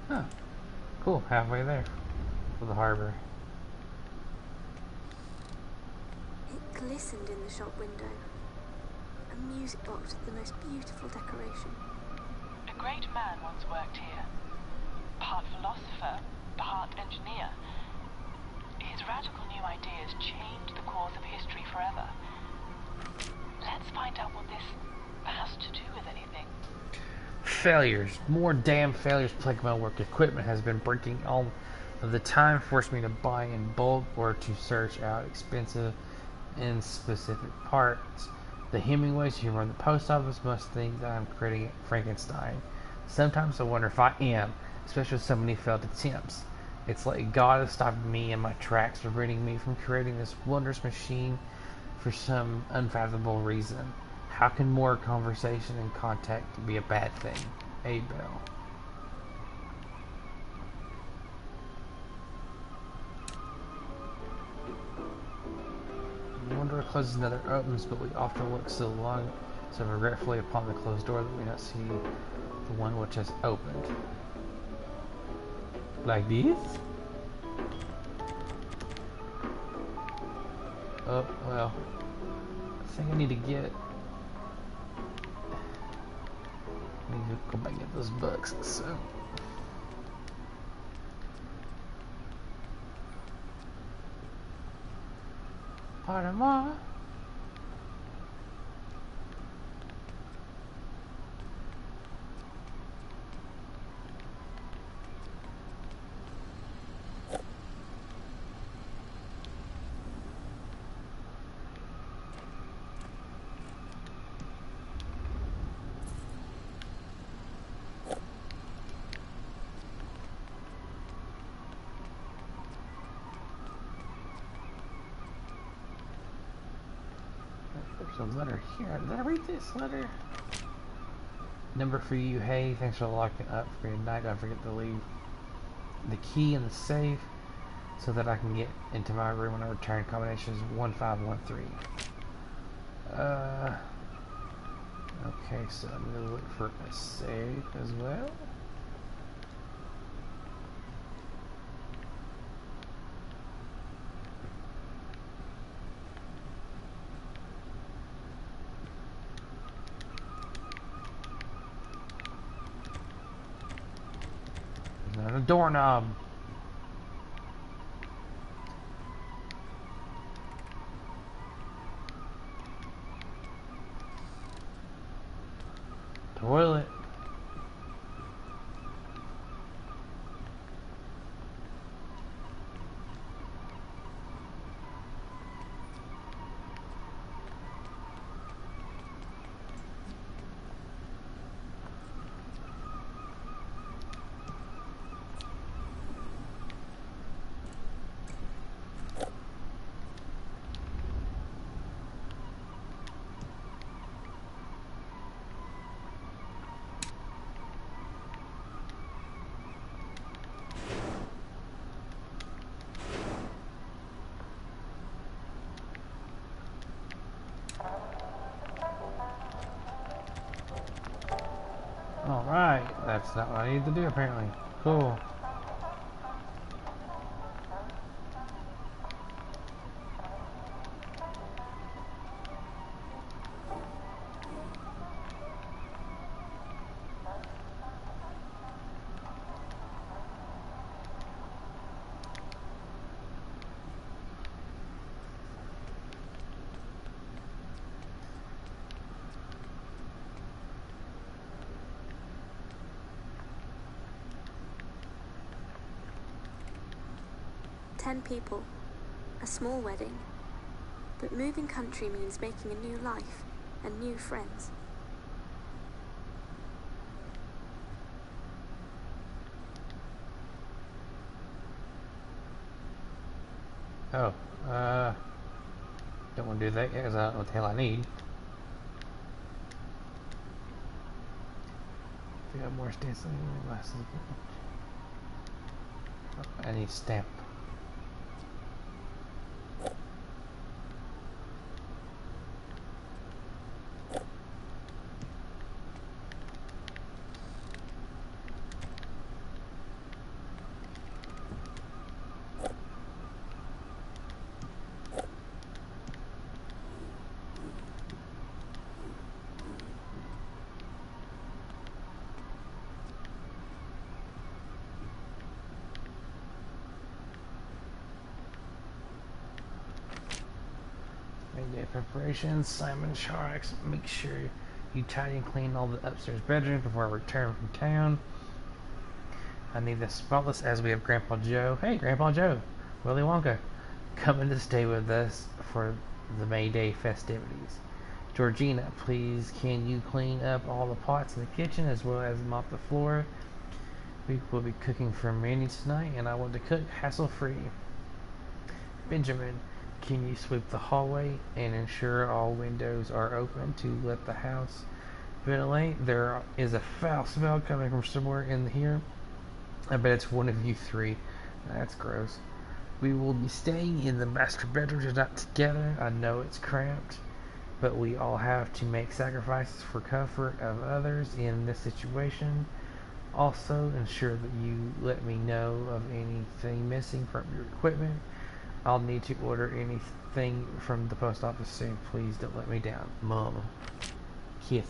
Huh. Cool, halfway there. To the harbor. It glistened in the shop window. A music box with the most beautiful decoration. A great man once worked here. Part philosopher, part engineer. His radical new ideas changed the course of history forever. Let's find out what this has to do with anything. Failures. More damn failures plague my work. Equipment has been breaking all of the time, forced me to buy in bulk or to search out expensive and specific parts. The Hemingways who run the post office must think that I'm creating Frankenstein. Sometimes I wonder if I am, especially with so many failed attempts. It's like God has stopped me in my tracks, preventing me from creating this wondrous machine for some unfathomable reason. How can more conversation and contact be a bad thing? Abel. One door closes, another opens, but we often look so long, so regretfully upon the closed door that we not see the one which has opened. Like this? Oh, well. I think I need to get... I need to go back and get those books, so... Pardon moi. There's a letter here. Did I read this letter? Number for you. Hey, thanks for locking up for your night. Don't forget to leave the key in the safe so that I can get into my room when I return. Combination is 1513. Okay, so I'm gonna look for a safe as well. There's a doorknob. Toilet. Alright, that's not what I need to do apparently. Cool. Ten people. A small wedding. But moving country means making a new life and new friends. Oh, don't want to do that yet because I don't know what the hell I need. I got more stencils. I need stamp. Day preparations. Simon Sharks. Make sure you tidy and clean all the upstairs bedrooms before I return from town. I need this spotless as we have Grandpa Joe. Hey, Grandpa Joe. Willy Wonka. Coming to stay with us for the May Day festivities. Georgina, please can you clean up all the pots in the kitchen as well as mop the floor? We will be cooking for Manny tonight and I want to cook hassle-free. Benjamin, can you sweep the hallway and ensure all windows are open to let the house ventilate? There is a foul smell coming from somewhere in here. I bet it's one of you three. That's gross. We will be staying in the master bedrooms, not together. I know it's cramped, but we all have to make sacrifices for comfort of others in this situation. Also, ensure that you let me know of anything missing from your equipment. I'll need to order anything from the post office soon. Please don't let me down. Mom. Kiss.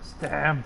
Stab.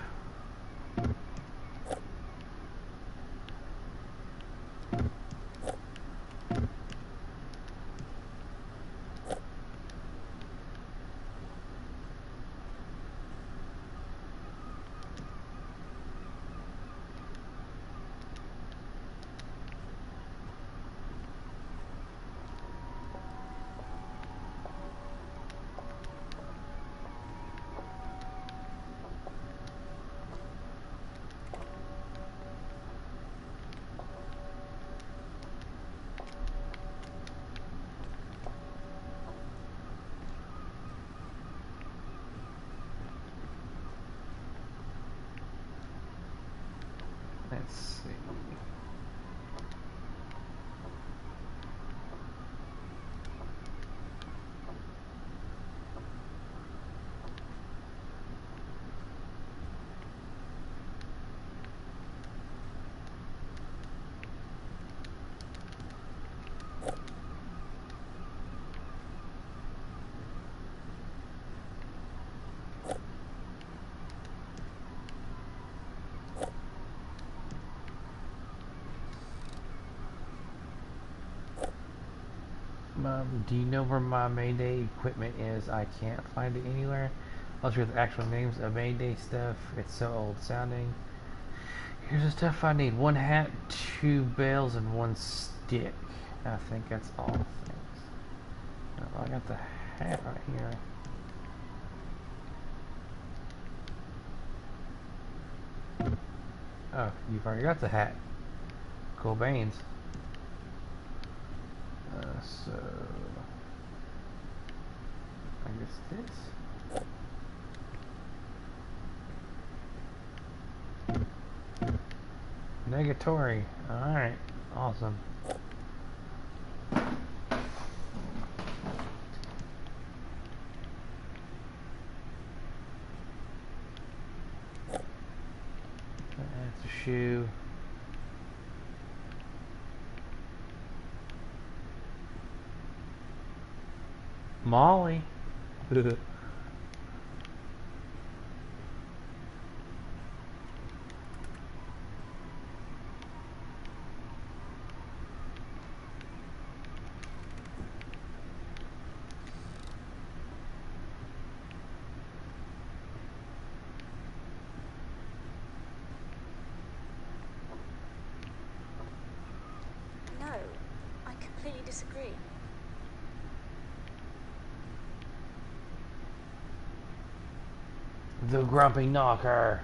Let's see. Do you know where my Mayday equipment is? I can't find it anywhere. I'll show the actual names of Mayday stuff. It's so old sounding. Here's the stuff I need. 1 hat, 2 bales, and 1 stick. I think that's all things. Oh, I got the hat right here. Oh, you've already got the hat. Cool beans. So I guess this. Negatory. Alright. Awesome. That's a shoe. Molly. No, I completely disagree. The Grumpy Knocker.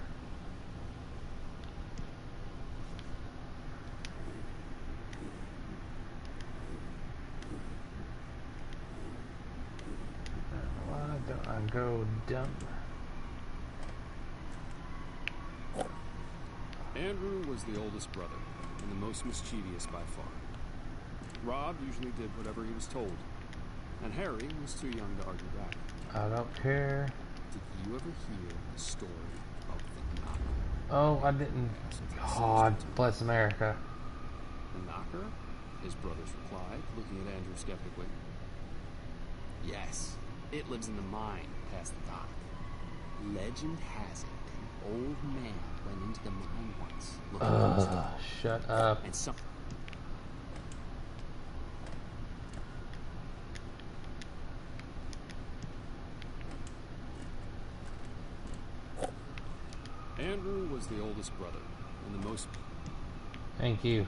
Why don't I go dumb? Andrew was the oldest brother, and the most mischievous by far. Rob usually did whatever he was told, and Harry was too young to argue back. I don't care. Did you ever hear the story of the Knocker? Oh, I didn't. God bless America. The Knocker? His brothers replied, looking at Andrew skeptically. Yes, it lives in the mine past the dock. Legend has it an old man went into the mine once looking for stuff. Shut up. And some... Andrew was the oldest brother, and the most... Thank you.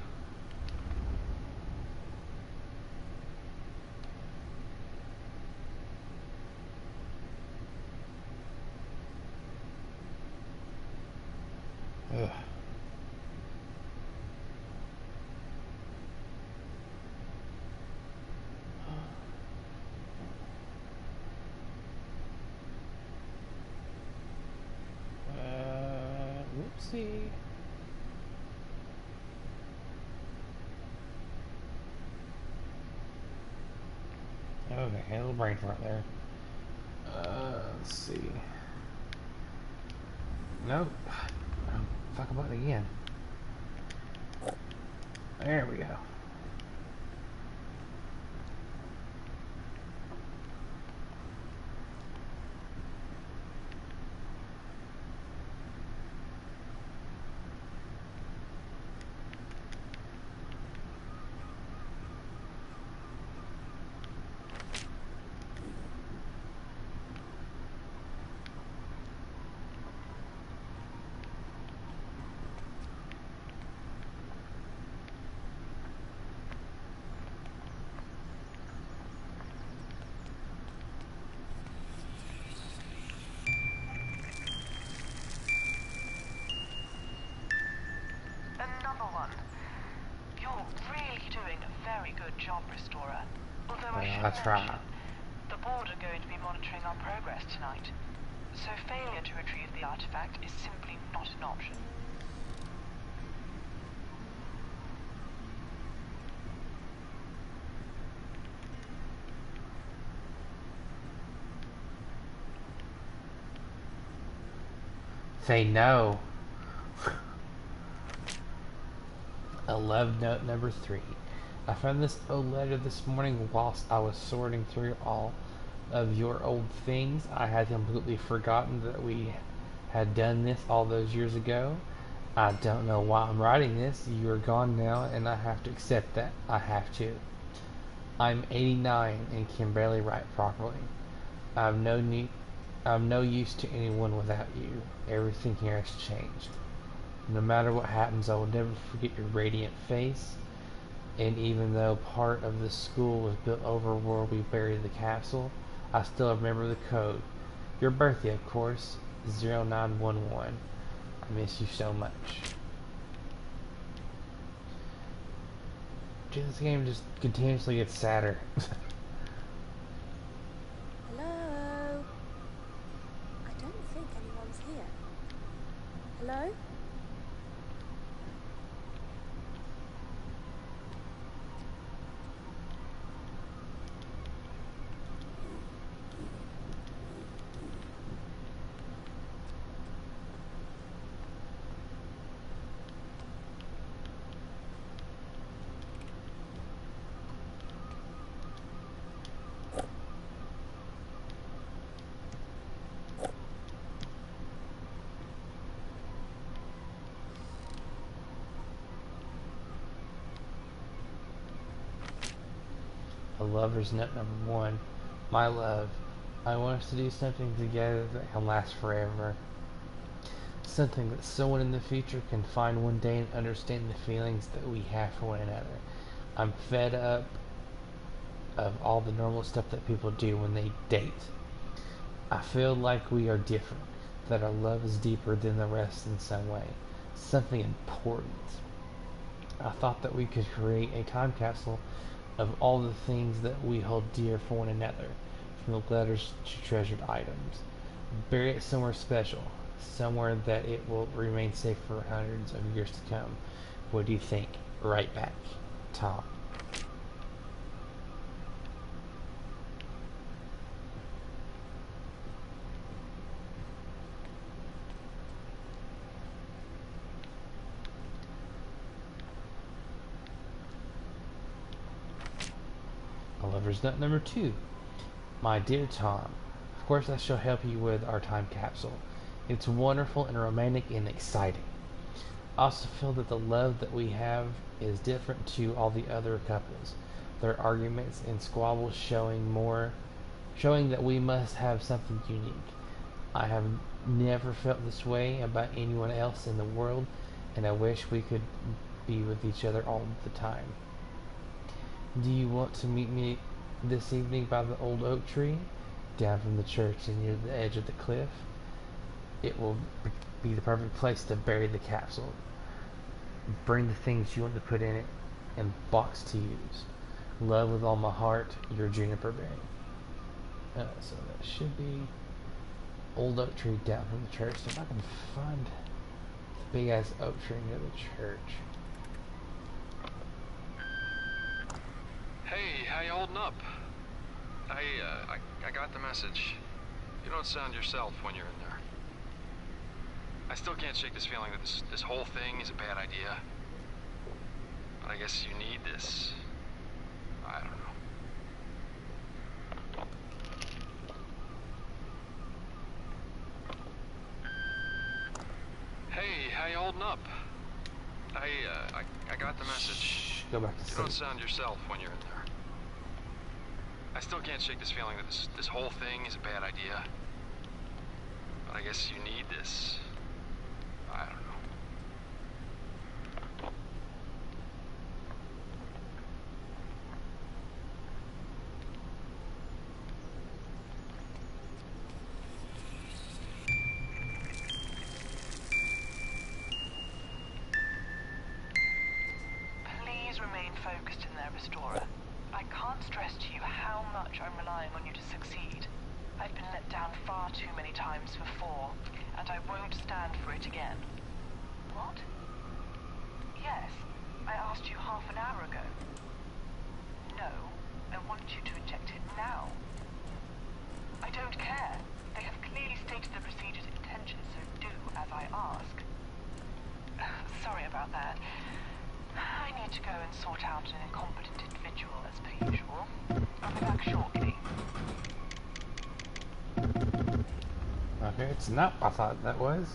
Ugh. Whoopsie. Okay, a little brain fart there. Let's see. Nope. Oh, fuck about it again. There we go. Another one. You're really doing a very good job, Restorer. Although I should mention, the board are going to be monitoring our progress tonight. So failure to retrieve the artifact is simply not an option. Say no. 11 note number 3. I found this old letter this morning whilst I was sorting through all of your old things. I had completely forgotten that we had done this all those years ago. I don't know why I'm writing this. You are gone now and I have to accept that. I have to. I'm 89 and can barely write properly. I'm no use to anyone without you. Everything here has changed. No matter what happens, I will never forget your radiant face. And even though part of the school was built over where we buried the capsule, I still remember the code. Your birthday, of course, 0911. I miss you so much. This game just continuously gets sadder. Hello? I don't think anyone's here. Hello? Lover's Note number 1. My love, I want us to do something together that can last forever. Something that someone in the future can find one day and understand the feelings that we have for one another. I'm fed up of all the normal stuff that people do when they date. I feel like we are different, that our love is deeper than the rest in some way. Something important. I thought that we could create a time capsule of all the things that we hold dear for one another, from the letters to treasured items. Bury it somewhere special, somewhere that it will remain safe for hundreds of years to come. What do you think? Right back, Tom. A Lover's Note number 2. My dear Tom, of course I shall help you with our time capsule. It's wonderful and romantic and exciting. I also feel that the love that we have is different to all the other couples. Their arguments and squabbles showing that we must have something unique. I have never felt this way about anyone else in the world, and I wish we could be with each other all the time. Do you want to meet me this evening by the old oak tree, down from the church and near the edge of the cliff? It will be the perfect place to bury the capsule. Bring the things you want to put in it and box to use. Love with all my heart, your Juniper Berry. So that should be old oak tree down from the church. So if I can find the big ass oak tree near the church. Hey, how you holding up? I got the message. You don't sound yourself when you're in there. I still can't shake this feeling that this whole thing is a bad idea. But I guess you need this. I don't know. Hey, how you holding up? I got the message. Go back to You sleep. don't sound yourself when you're in there. I still can't shake this feeling that this whole thing is a bad idea. But I guess you need this. I don't know. Please remain focused in there, Restorer. I can't stress to you how much I'm relying on you to succeed. I've been let down far too many times before, and I won't stand for it again. What? Yes, I asked you half an hour ago. No, I want you to inject it now. I don't care. They have clearly stated the procedure's intention, so do as I ask. Sorry about that. I need to go and sort out an incompetent individual as per usual. I'll be back shortly. Okay, it's not what I thought that was.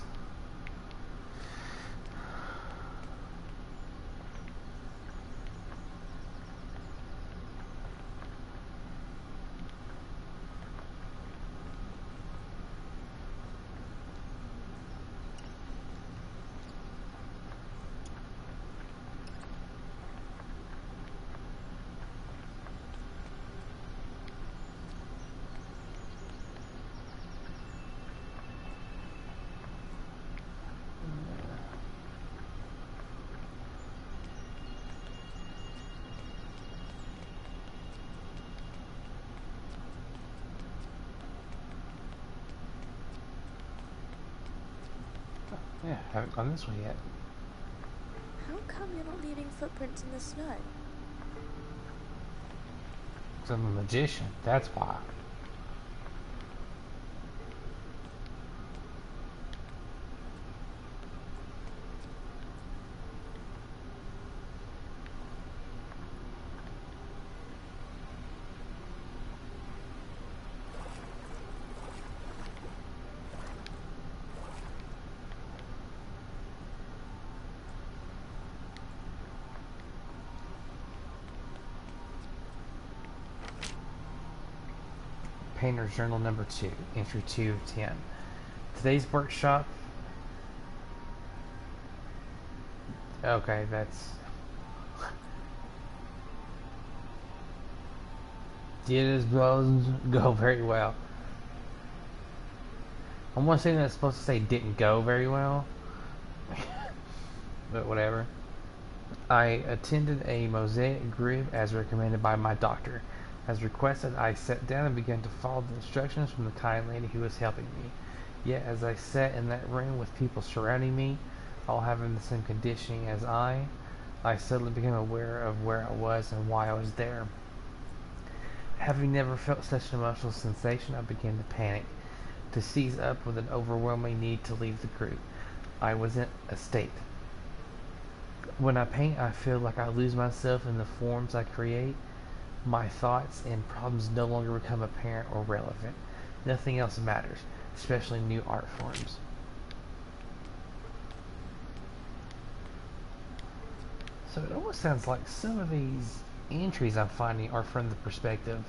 Yeah, haven't gone this way yet. How come you're not leaving footprints in the snow? Because I'm a magician, that's why. Painter's Journal number 2, entry 2 of 10. Today's workshop. Okay, that's. Did go very well. I'm one saying that's supposed to say didn't go very well. But whatever. I attended a mosaic group as recommended by my doctor. As requested, I sat down and began to follow the instructions from the kind lady who was helping me. Yet, as I sat in that room with people surrounding me, all having the same conditioning as I suddenly became aware of where I was and why I was there. Having never felt such an emotional sensation, I began to panic, to seize up with an overwhelming need to leave the group. I was in a state. When I paint, I feel like I lose myself in the forms I create. My thoughts and problems no longer become apparent or relevant. Nothing else matters, especially new art forms. So it almost sounds like some of these entries I'm finding are from the perspective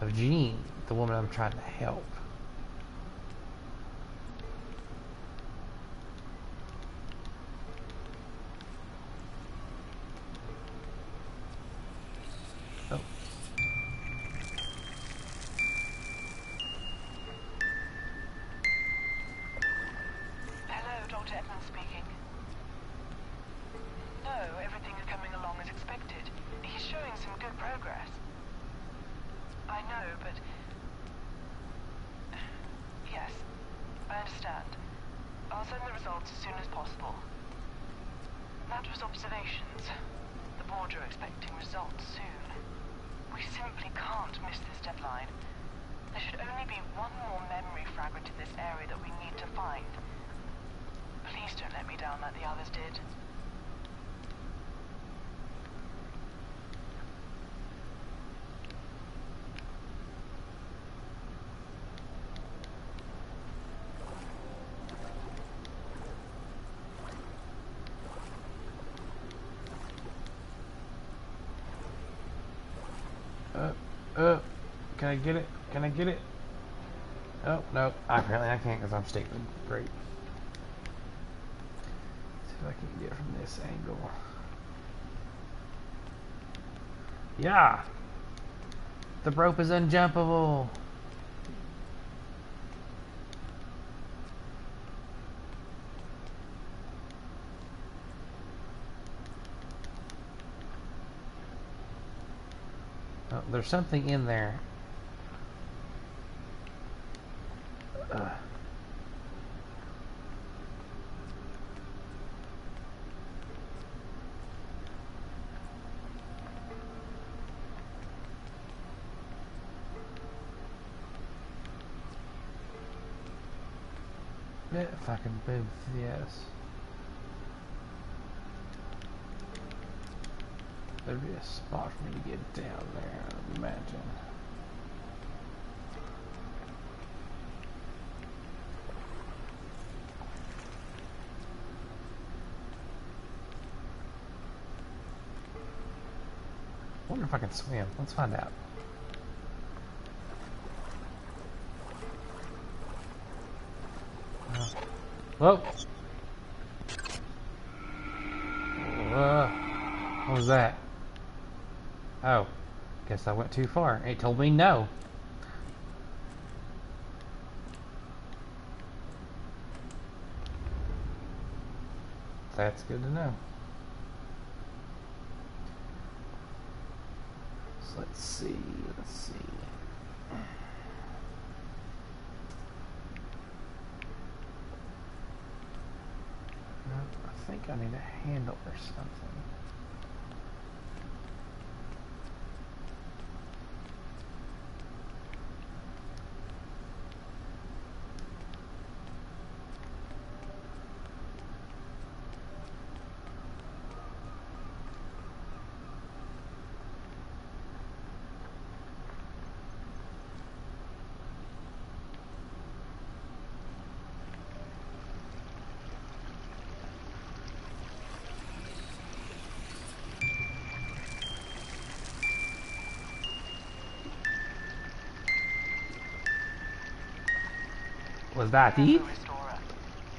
of Jean, the woman I'm trying to help. Oh. Hello, Dr. Edmonds speaking. No, everything is coming along as expected. He's showing some good progress. I know, but... Yes, I understand. I'll send the results as soon as possible. That was observations. The board are expecting results soon. We simply can't miss this deadline. There should only be one more memory fragment in this area that we need to find. Please don't let me down like the others did. Can I get it? Can I get it? Oh, no. Apparently I can't because I'm stupid. Great. See if I can get it from this angle. Yeah! The rope is unjumpable! Oh, there's something in there. Yeah, if I can move, yes. There'd be a spot for me to get down there, I would imagine. I wonder if I can swim. Let's find out. Whoa! What was that? Oh, guess I went too far. It told me no. That's good to know. So let's see. I think I need a handle or something. Was that Eve? Remember, Restorer,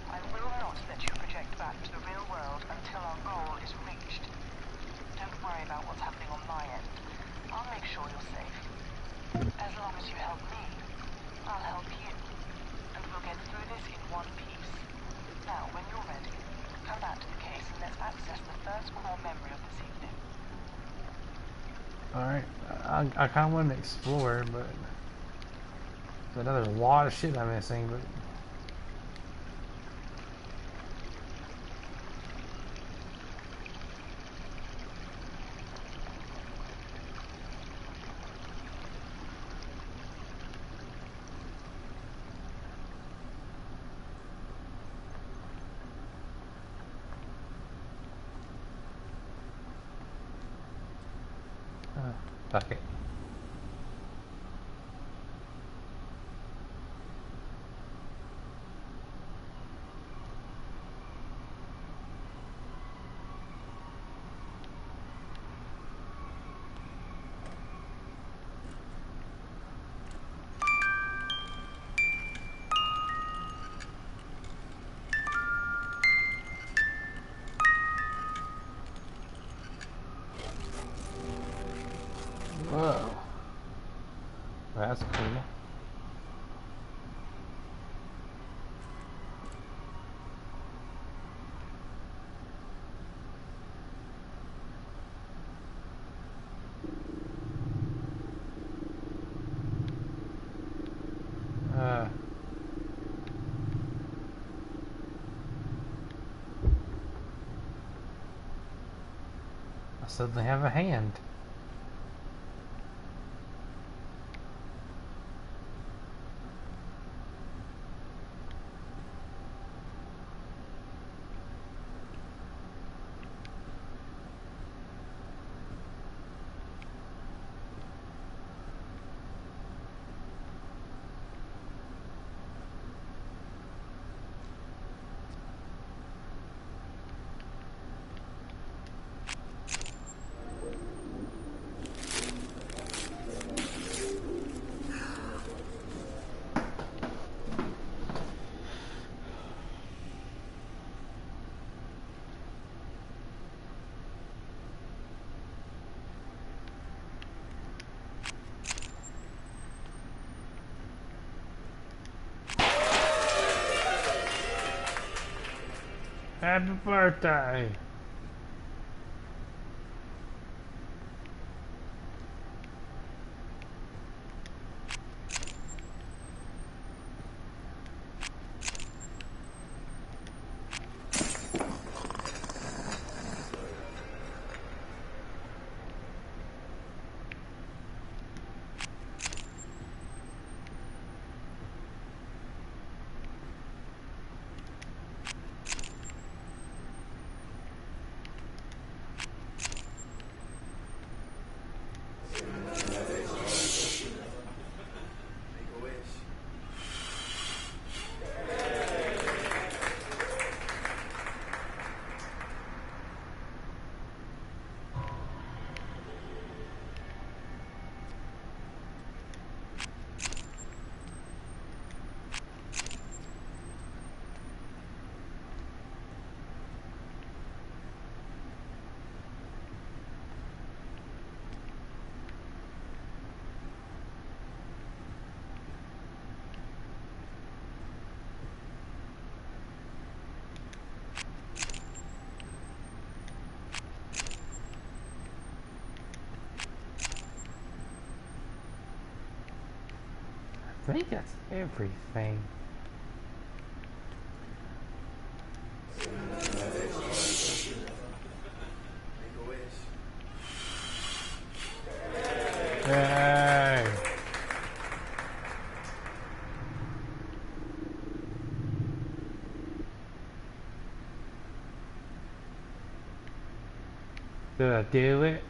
I will not let you project back to the real world until our goal is reached. Don't worry about what's happening on my end. I'll make sure you're safe. As long as you help me, I'll help you. And we'll get through this in one piece. Now, when you're ready, come back to the case and let's access the first core memory of this evening. Alright, I kind of want to explore, but there's another lot of shit I'm missing, but fuck it. Whoa. That's cool. I suddenly have a hand. Happy birthday! I think that's everything. Yay! Did I do it?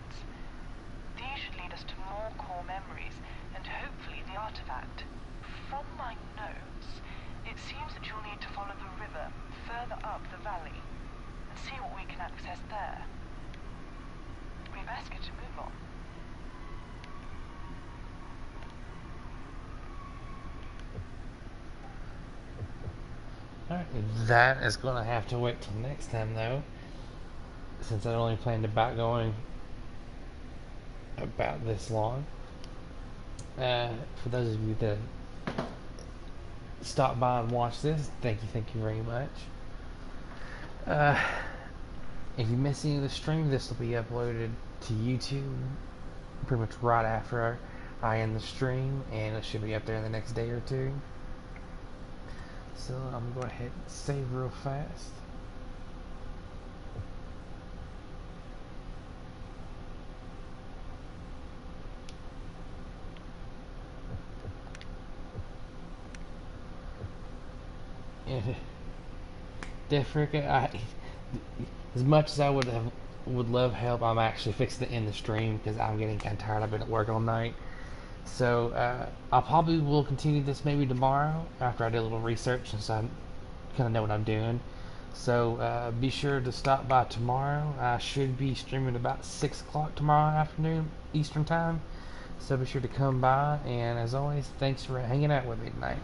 experience. These should lead us to more core memories, and hopefully the artifact. From my notes, it seems that you'll need to follow the river further up the valley, and see what we can access there. We best get to move on. Alright, that is going to have to wait till next time, though, since I only planned about going about this long. For those of you that stopped by and watched this, thank you very much. If you miss any of the stream, this will be uploaded to YouTube pretty much right after I end the stream, and it should be up there in the next day or two. So I'm going to go ahead and save real fast. As much as I would love help, I'm actually fixing to end the stream because I'm getting kind of tired. I've been at work all night. So I probably will continue this maybe tomorrow after I do a little research, since I kind of know what I'm doing. So be sure to stop by tomorrow. I should be streaming about 6 o'clock tomorrow afternoon Eastern time. So be sure to come by, and as always, thanks for hanging out with me tonight.